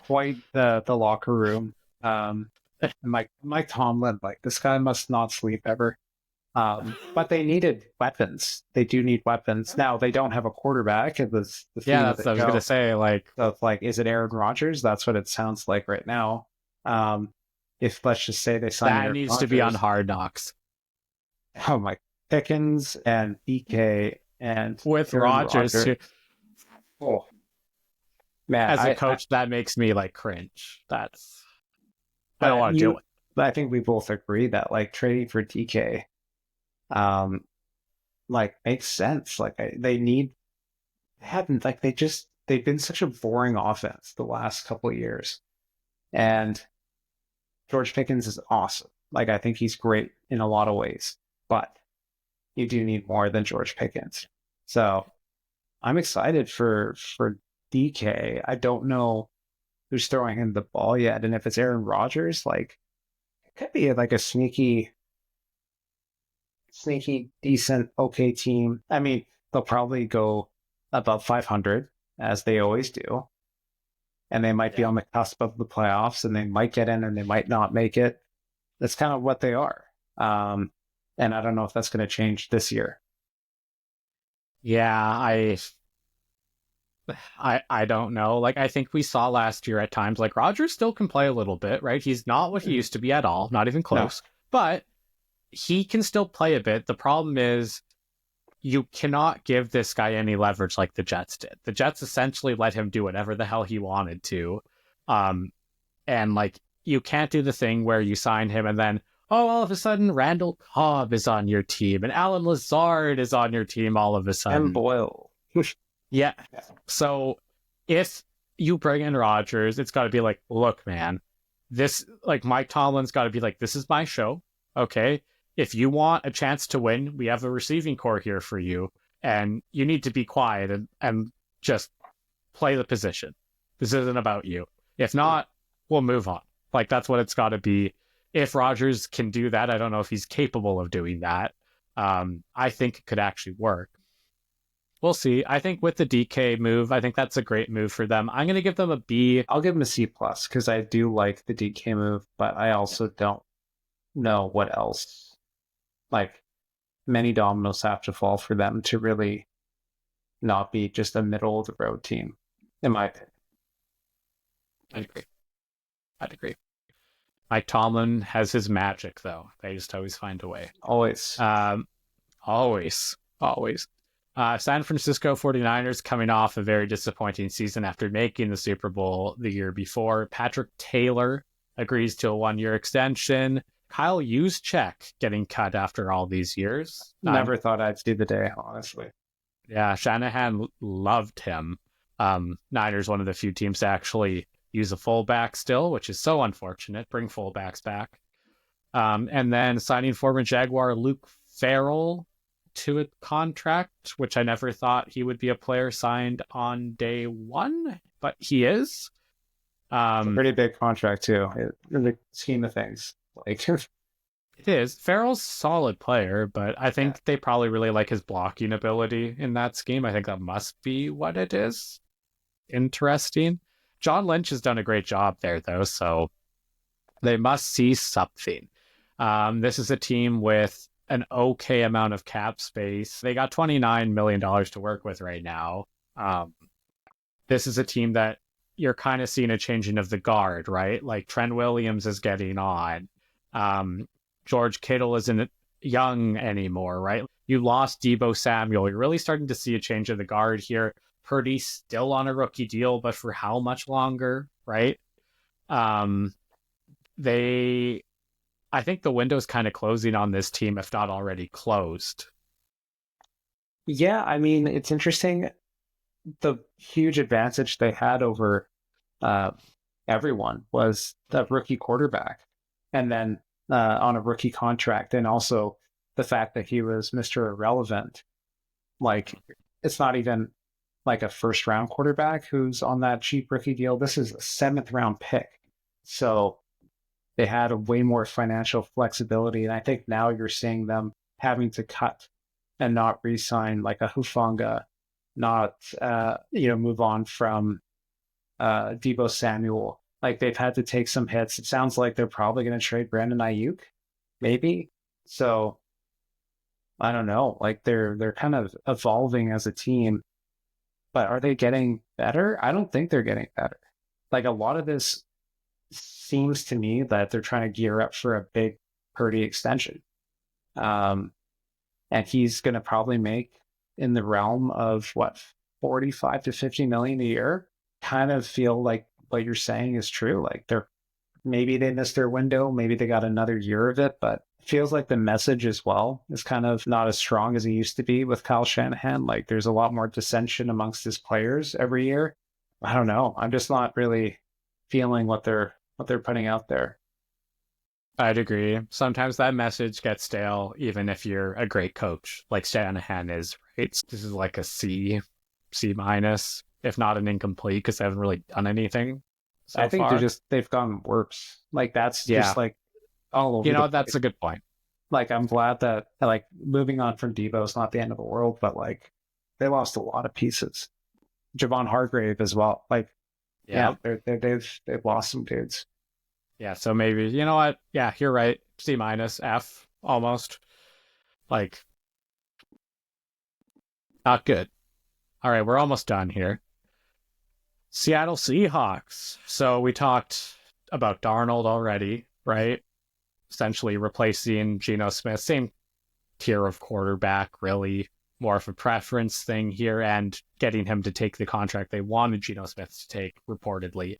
quite the locker room. Mike Tomlin, this guy must not sleep ever. But they needed weapons. They do need weapons. Now, they don't have a quarterback. It was the theme that's what I was going to say. So it's is it Aaron Rodgers? That's what it sounds like right now. If let's just say they sign that Aaron needs Rodgers, to be on Hard Knocks. Oh my, Pickens and BK and with Rodgers too. Oh man, as a coach, that makes me cringe. I don't want to do it. I think we both agree that trading for DK, makes sense. They've been such a boring offense the last couple of years, and George Pickens is awesome. I think he's great in a lot of ways, but you do need more than George Pickens. So I'm excited for DK. I don't know who's throwing him the ball yet, and if it's Aaron Rodgers, it could be a sneaky, decent, okay team. I mean, they'll probably go above 500 as they always do, and they might be on the cusp of the playoffs, and they might get in, and they might not make it. That's kind of what they are. And I don't know if that's going to change this year. Yeah, I don't know. I think we saw last year at times, Rodgers still can play a little bit, right? He's not what he used to be at all, not even close. No. But he can still play a bit. The problem is you cannot give this guy any leverage like the Jets did. The Jets essentially let him do whatever the hell he wanted to. And you can't do the thing where you sign him and then, all of a sudden, Randall Cobb is on your team and Alan Lazard is on your team all of a sudden. And Boyle. Yeah. So if you bring in Rodgers, it's got to be look, man, this, Mike Tomlin's got to be this is my show. Okay. If you want a chance to win, we have a receiving core here for you. And you need to be quiet and just play the position. This isn't about you. If not, we'll move on. That's what it's got to be. If Rodgers can do that, I don't know if he's capable of doing that. I think it could actually work. We'll see. I think with the DK move, I think that's a great move for them. I'm going to give them a B. I'll give them a C+, because I do like the DK move, but I also don't know what else. Many dominoes have to fall for them to really not be just a middle-of-the-road team, in my opinion. I'd agree. Mike Tomlin has his magic, though. They just always find a way. Always. Always. San Francisco 49ers coming off a very disappointing season after making the Super Bowl the year before. Patrick Taylor agrees to a 1-year extension. Kyle Juszczyk getting cut after all these years. Never thought I'd see the day, honestly. Yeah, Shanahan loved him. Niners, one of the few teams to actually use a fullback still, which is so unfortunate. Bring fullbacks back. And then signing former Jaguar Luke Farrell to a contract, which I never thought he would be a player signed on day one, but he is. It's a pretty big contract too, in the scheme of things. It is. Farrell's a solid player, but I think they probably really like his blocking ability in that scheme. I think that must be what it is. Interesting. John Lynch has done a great job there, though, so they must see something. This is a team with an okay amount of cap space. They got $29 million to work with right now. This is a team that you're kind of seeing a changing of the guard, right? Trent Williams is getting on. George Kittle isn't young anymore, right? You lost Deebo Samuel. You're really starting to see a change of the guard here. Purdy's still on a rookie deal, but for how much longer, right? Um, I think the window's kind of closing on this team, if not already closed. Yeah, I mean, it's interesting. The huge advantage they had over uh, everyone was the rookie quarterback, and then on a rookie contract, and also the fact that he was Mr. Irrelevant. Like, it's not even like a first round quarterback who's on that cheap rookie deal. This is a seventh round pick. So they had a way more financial flexibility. And I think now you're seeing them having to cut and not re-sign like a Hufanga, not move on from Debo Samuel. Like they've had to take some hits. It sounds like they're probably going to trade Brandon Ayuk, maybe. So I don't know. Like they're kind of evolving as a team, but are they getting better? I don't think they're getting better. Like a lot of this seems to me that they're trying to gear up for a big Purdy extension. And he's going to probably make in the realm of what, 45 to 50 million a year. Kind of feel like what you're saying is true. Like maybe they missed their window, maybe they got another year of it, but it feels like the message as well is kind of not as strong as it used to be with Kyle Shanahan. Like there's a lot more dissension amongst his players every year. I don't know. I'm just not really feeling what they're putting out there. I'd agree. Sometimes that message gets stale, even if you're a great coach, like Shanahan is, right? This is like a C minus, if not an incomplete, because they haven't really done anything I so think far. they've gone worse. Like that's Yeah. just like all over the place. That's a good point. Like I'm glad that like moving on from Debo is not the end of the world, but like they lost a lot of pieces. Javon Hargrave as well. Like Yeah. they've lost some dudes. Yeah. So maybe, you know what? Yeah, you're right. C minus, F almost. Like, not good. All right, we're almost done here. Seattle Seahawks. So we talked about Darnold already, right? Essentially replacing Geno Smith. Same tier of quarterback, really. More of a preference thing here, and getting him to take the contract they wanted Geno Smith to take, reportedly.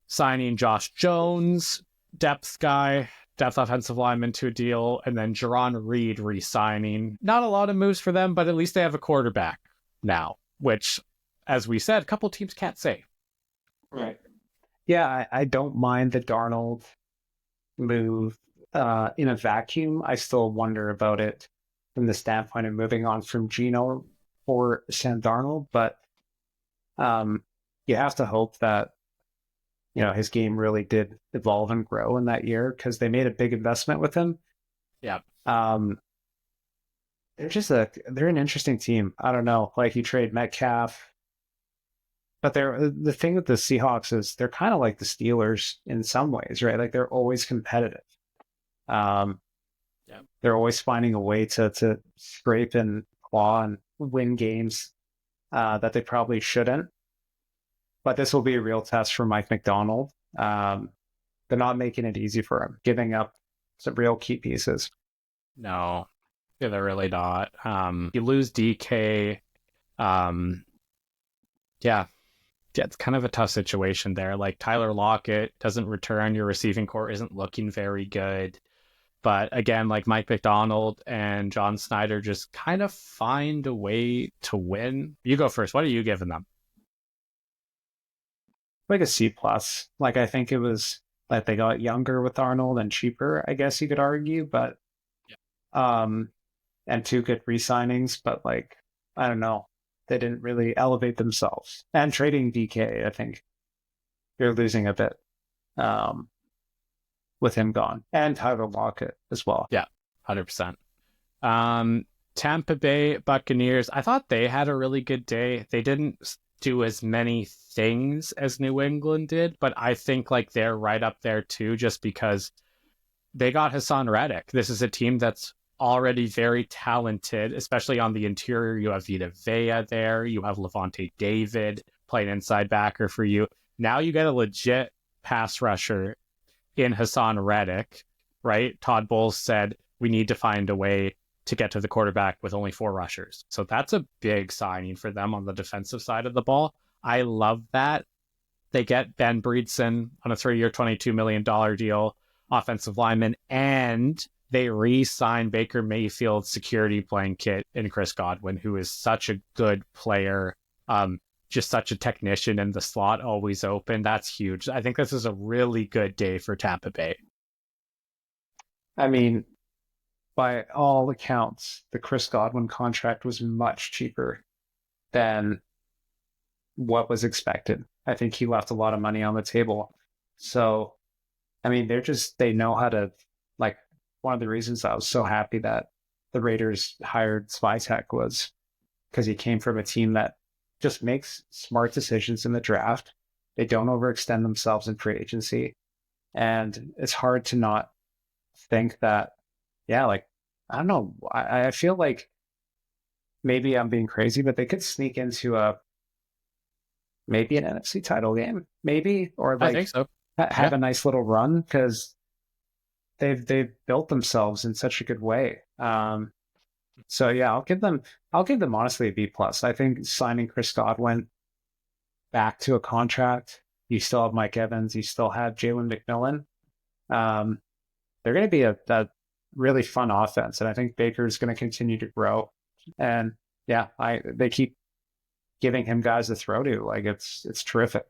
Signing Josh Jones, depth offensive lineman to a deal, and then Jerron Reed re-signing. Not a lot of moves for them, but at least they have a quarterback now, which, as we said, a couple teams can't say. Right. Yeah, I don't mind the Darnold move in a vacuum. I still wonder about it from the standpoint of moving on from Geno or Sam Darnold, but you have to hope that his game really did evolve and grow in that year because they made a big investment with him. Yeah. They're an interesting team. I don't know. Like you trade Metcalf, but the thing with the Seahawks is they're kind of like the Steelers in some ways, right? Like they're always competitive. They're always finding a way to scrape and claw and win games that they probably shouldn't. But this will be a real test for Mike McDonald. They're not making it easy for him, giving up some real key pieces. No, yeah, they're really not. You lose DK. Yeah, it's kind of a tough situation there. Like Tyler Lockett doesn't return. Your receiving core isn't looking very good. But again, like Mike McDonald and John Snyder just kind of find a way to win. You go first. What are you giving them? Like a C plus. Like I think it was like they got younger with Arnold and cheaper, I guess you could argue, but and two good re-signings, but like I don't know. They didn't really elevate themselves. And trading DK, I think you're losing a bit with him gone. And Tyler Lockett as well. Yeah, 100%. Tampa Bay Buccaneers, I thought they had a really good day. They didn't do as many things as New England did, but I think like they're right up there too, just because they got Hassan Reddick. This is a team that's already very talented, especially on the interior. You have Vita Vea there. You have Levante David playing inside backer for you. Now you get a legit pass rusher in Hassan Reddick, right? Todd Bowles said, we need to find a way to get to the quarterback with only 4 rushers. So that's a big signing for them on the defensive side of the ball. I love that. They get Ben Breedson on a 3-year, $22 million deal, offensive lineman, and they re-sign Baker Mayfield's security blanket in Chris Godwin, who is such a good player, just such a technician in the slot, always open. That's huge. I think this is a really good day for Tampa Bay. I mean, by all accounts, the Chris Godwin contract was much cheaper than what was expected. I think he left a lot of money on the table. So, I mean, they know how to, like, one of the reasons I was so happy that the Raiders hired Svitek was because he came from a team that just makes smart decisions in the draft. They don't overextend themselves in free agency. And it's hard to not think that, yeah, like, I don't know. I feel like maybe I'm being crazy, but they could sneak into maybe an NFC title game, maybe, or I think like so. have a nice little run because they've built themselves in such a good way. So yeah, I'll give them honestly a B plus. I think signing Chris Godwin back to a contract, you still have Mike Evans, you still have Jalen McMillan. They're going to be a really fun offense, and I think Baker's going to continue to grow. And yeah, they keep giving him guys to throw to. Like it's terrific.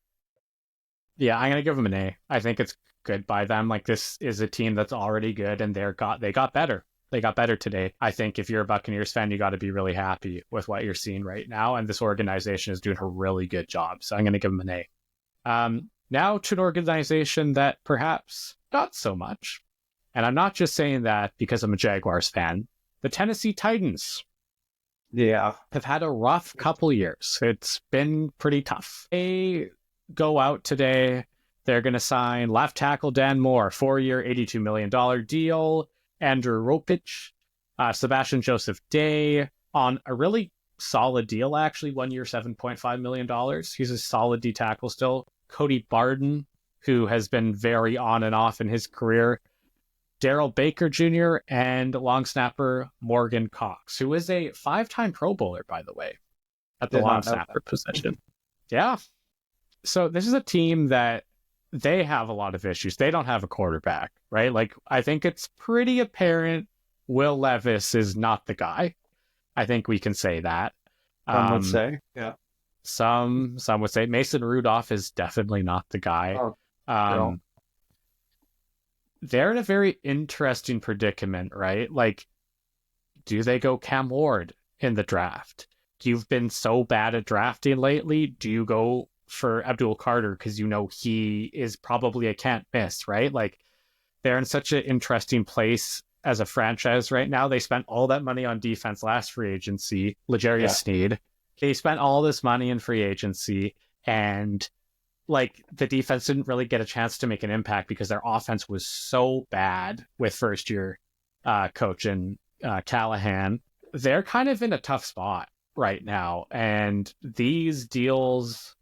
Yeah, I'm gonna give them an A. I think it's good by them. Like this is a team that's already good, and they got better. They got better today. I think if you're a Buccaneers fan, you got to be really happy with what you're seeing right now, and this organization is doing a really good job. So I'm gonna give them an A. Now to an organization that perhaps not so much, and I'm not just saying that because I'm a Jaguars fan. The Tennessee Titans. Yeah, have had a rough couple years. It's been pretty tough. They go out today. They're going to sign left tackle Dan Moore, 4-year, $82 million deal. Andrew Ropich, Sebastian Joseph Day on a really solid deal, actually, 1 year, $7.5 million. He's a solid D tackle still. Cody Barden, who has been very on and off in his career. Daryl Baker Jr. and long snapper Morgan Cox, who is a 5-time Pro Bowler, by the way, at the long snapper position. Yeah. So this is a team that they have a lot of issues. They don't have a quarterback, right? Like, I think it's pretty apparent Will Levis is not the guy. I think we can say that. Some would say, yeah. Some would say Mason Rudolph is definitely not the guy. Oh, they're in a very interesting predicament, right? Like, do they go Cam Ward in the draft? You've been so bad at drafting lately. Do you go for Abdul Carter because you know he is probably a can't miss, right? Like, they're in such an interesting place as a franchise right now. They spent all that money on defense last free agency, L'Jarius Sneed. They spent all this money in free agency, and like the defense didn't really get a chance to make an impact because their offense was so bad with first year coach and Callahan. They're kind of in a tough spot right now, and these deals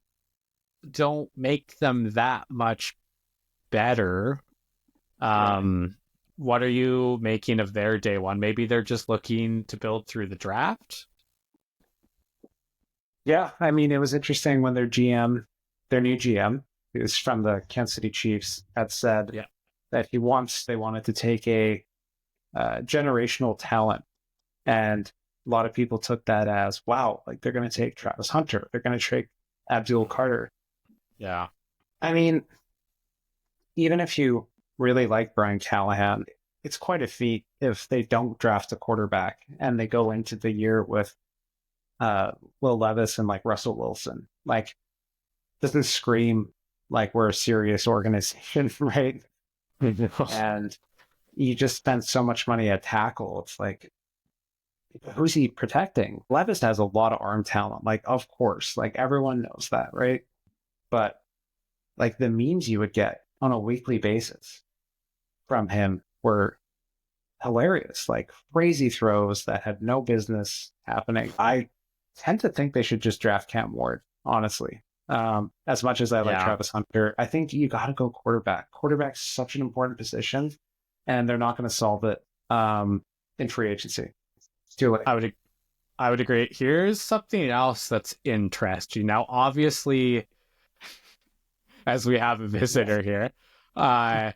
don't make them that much better. What are you making of their day one? Maybe they're just looking to build through the draft. Yeah, I mean, it was interesting when their new GM, who's from the Kansas City Chiefs, had said that they wanted to take a generational talent. And a lot of people took that as, wow, like they're going to take Travis Hunter. They're going to take Abdul Carter. Yeah. I mean, even if you really like Brian Callahan, it's quite a feat if they don't draft a quarterback and they go into the year with Will Levis and like Russell Wilson. Like, doesn't scream like we're a serious organization, right? And you just spend so much money at tackle. It's like, who's he protecting? Levis has a lot of arm talent. Like, of course, like everyone knows that, right? But like the memes you would get on a weekly basis from him were hilarious, like crazy throws that had no business happening. I tend to think they should just draft Cam Ward, honestly. As much as I like Travis Hunter, I think you got to go quarterback. Quarterback's such an important position, and they're not going to solve it in free agency. too late. I would agree. Here's something else that's interesting. Now, obviously, as we have a visitor here, uh,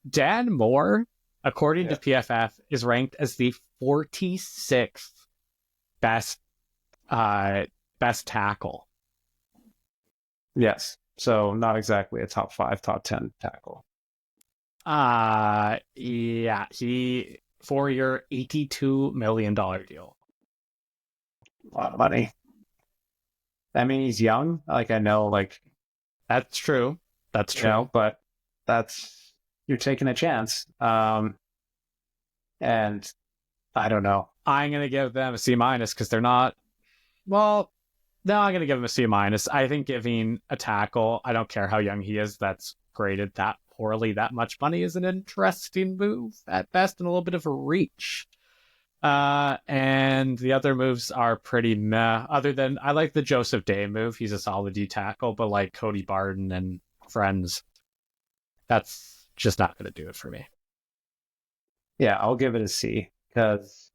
Dan Moore, according to Yeah. PFF, is ranked as the 46th best uh, best tackle. Yes. So not exactly a top 5, top 10 tackle. Yeah, he 4-year, $82 million deal. A lot of money. I mean, he's young. Like I know, like That's true. That's true. but that's you're taking a chance. And I don't know. I'm gonna give them a C minus because they're not. Well, no, I'm gonna give him a C minus. I think giving a tackle, I don't care how young he is, that's graded that poorly, that much money is an interesting move at best and a little bit of a reach. And the other moves are pretty meh. Other than I like the Joseph Day move, he's a solid D tackle, but like Cody Barton and friends, that's just not gonna do it for me. Yeah, I'll give it a C because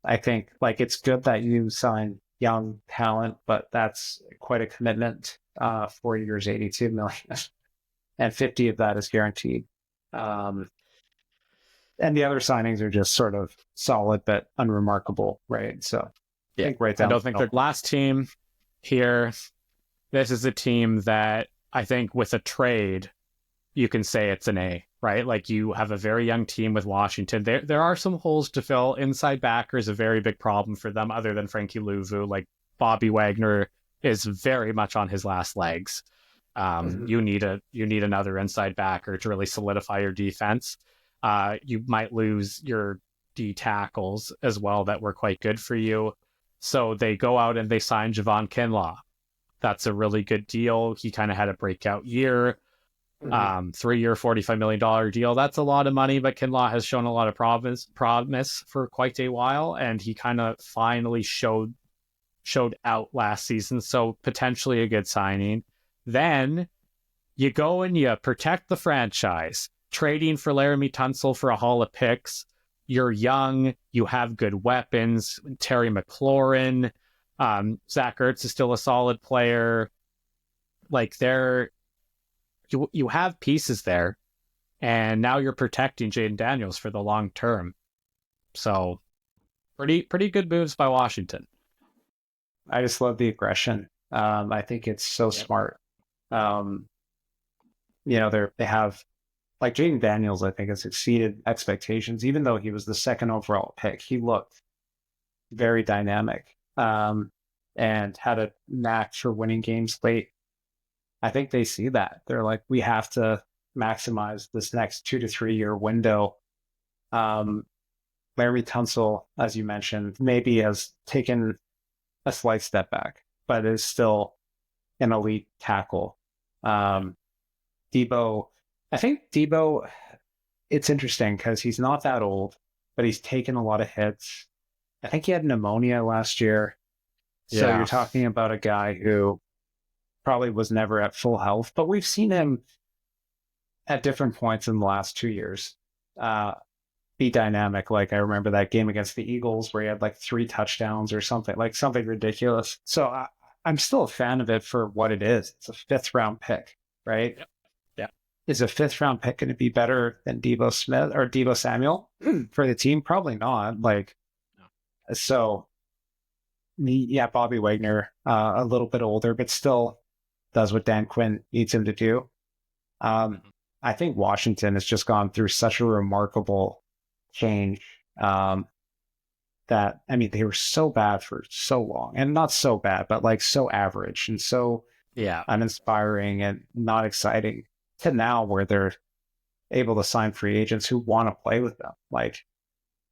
I think like it's good that you sign young talent, but that's quite a commitment. 4 years, 82 million, and 50 of that is guaranteed. Um, and the other signings are just sort of solid but unremarkable, right? So I Yeah, think right I down don't the think middle. their last team here. This is a team that I think with a trade, you can say it's an A, right? Like you have a very young team with Washington. There are some holes to fill. Inside backer is a very big problem for them, other than Frankie Louvu. Like Bobby Wagner is very much on his last legs. Mhm. You need another inside backer to really solidify your defense. You might lose your D tackles as well that were quite good for you. So they go out and they sign Javon Kinlaw. That's a really good deal. He kind of had a breakout year. Mhm. 3-year, $45 million deal. That's a lot of money, but Kinlaw has shown a lot of promise for quite a while, and he kind of finally showed out last season. So potentially a good signing. Then you go and you protect the franchise, trading for Laramie Tunsil for a haul of picks. You're young, you have good weapons. Terry McLaurin, Zach Ertz is still a solid player. Like you have pieces there, and now you're protecting Jaden Daniels for the long term. So pretty good moves by Washington. I just love the aggression. I think it's so Yep. smart. Um, they have like Jaden Daniels, I think, has exceeded expectations, even though he was the second overall pick. He looked very dynamic and had a knack for winning games late. I think they see that. They're like, we have to maximize this next 2 to 3 year window. Um, Larry Tunsil, as you mentioned, maybe has taken a slight step back, but is still an elite tackle. Um, Debo, I think Debo, it's interesting because he's not that old, but he's taken a lot of hits. I think he had pneumonia last year. So you're Yeah. talking about a guy who probably was never at full health, but we've seen him at different points in the last 2 years uh, be dynamic. Like I remember that game against the Eagles where he had like 3 touchdowns or something, like something ridiculous. So I'm still a fan of it for what it is. It's a 5th round pick, right? Yep. Yeah. Is a 5th round pick going to be better than Debo Smith or Debo Samuel for the team? Probably not. Like, No. so yeah, Bobby Wagner, a little bit older, but still does what Dan Quinn needs him to do. Um, Mhm. I think Washington has just gone through such a remarkable change that, I mean, they were so bad for so long, and not so bad, but like so average and so Yeah. uninspiring and not exciting to now where they're able to sign free agents who want to play with them. Like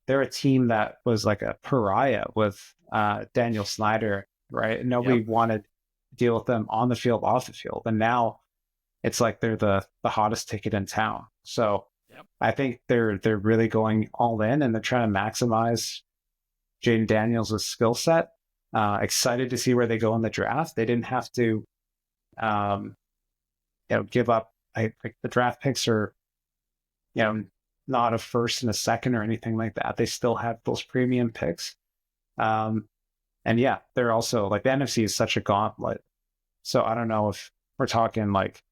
they're a team that was like a pariah with Daniel Snyder, right? Nobody Yep. wanted to deal with them on the field, off the field. And now it's like they're the hottest ticket in town. So Yep. I think they're really going all in and they're trying to maximize Jaden Daniels' skill set. Excited to see where they go in the draft. They didn't have to give up. Like the draft picks are, you know, not a first and a second or anything like that. They still have those premium picks. And yeah, they're also like the NFC is such a gauntlet. So I don't know if we're talking like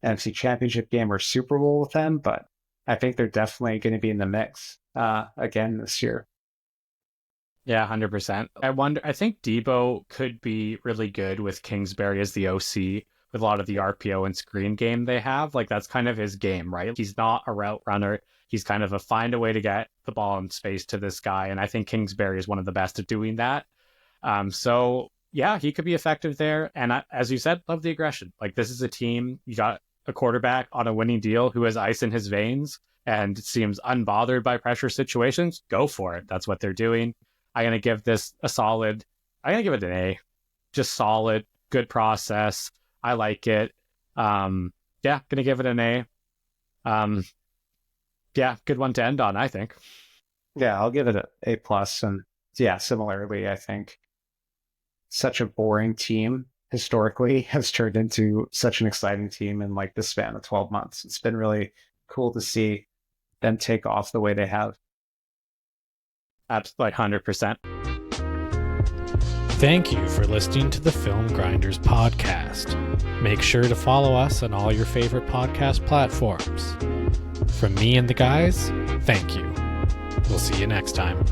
NFC Championship game or Super Bowl with them, but I think they're definitely going to be in the mix again this year. Yeah, 100%. I think Debo could be really good with Kingsbury as the OC with a lot of the RPO and screen game they have. Like, that's kind of his game, right? He's not a route runner. He's kind of a find a way to get the ball in space to this guy. And I think Kingsbury is one of the best at doing that. So, yeah, he could be effective there. And as you said, love the aggression. Like, this is a team, you got a quarterback on a winning deal who has ice in his veins and seems unbothered by pressure situations. Go for it. That's what they're doing. I'm going to give this I'm going to give it an A. Just solid, good process. I like it. Yeah, going to give it an A. Yeah, good one to end on, I think. Yeah, I'll give it an A plus. And yeah, similarly, I think such a boring team historically has turned into such an exciting team in like the span of 12 months. It's been really cool to see them take off the way they have. Absolutely, 100%. Thank you for listening to the Film Grinders podcast. Make sure to follow us on all your favorite podcast platforms. From me and the guys, thank you. We'll see you next time.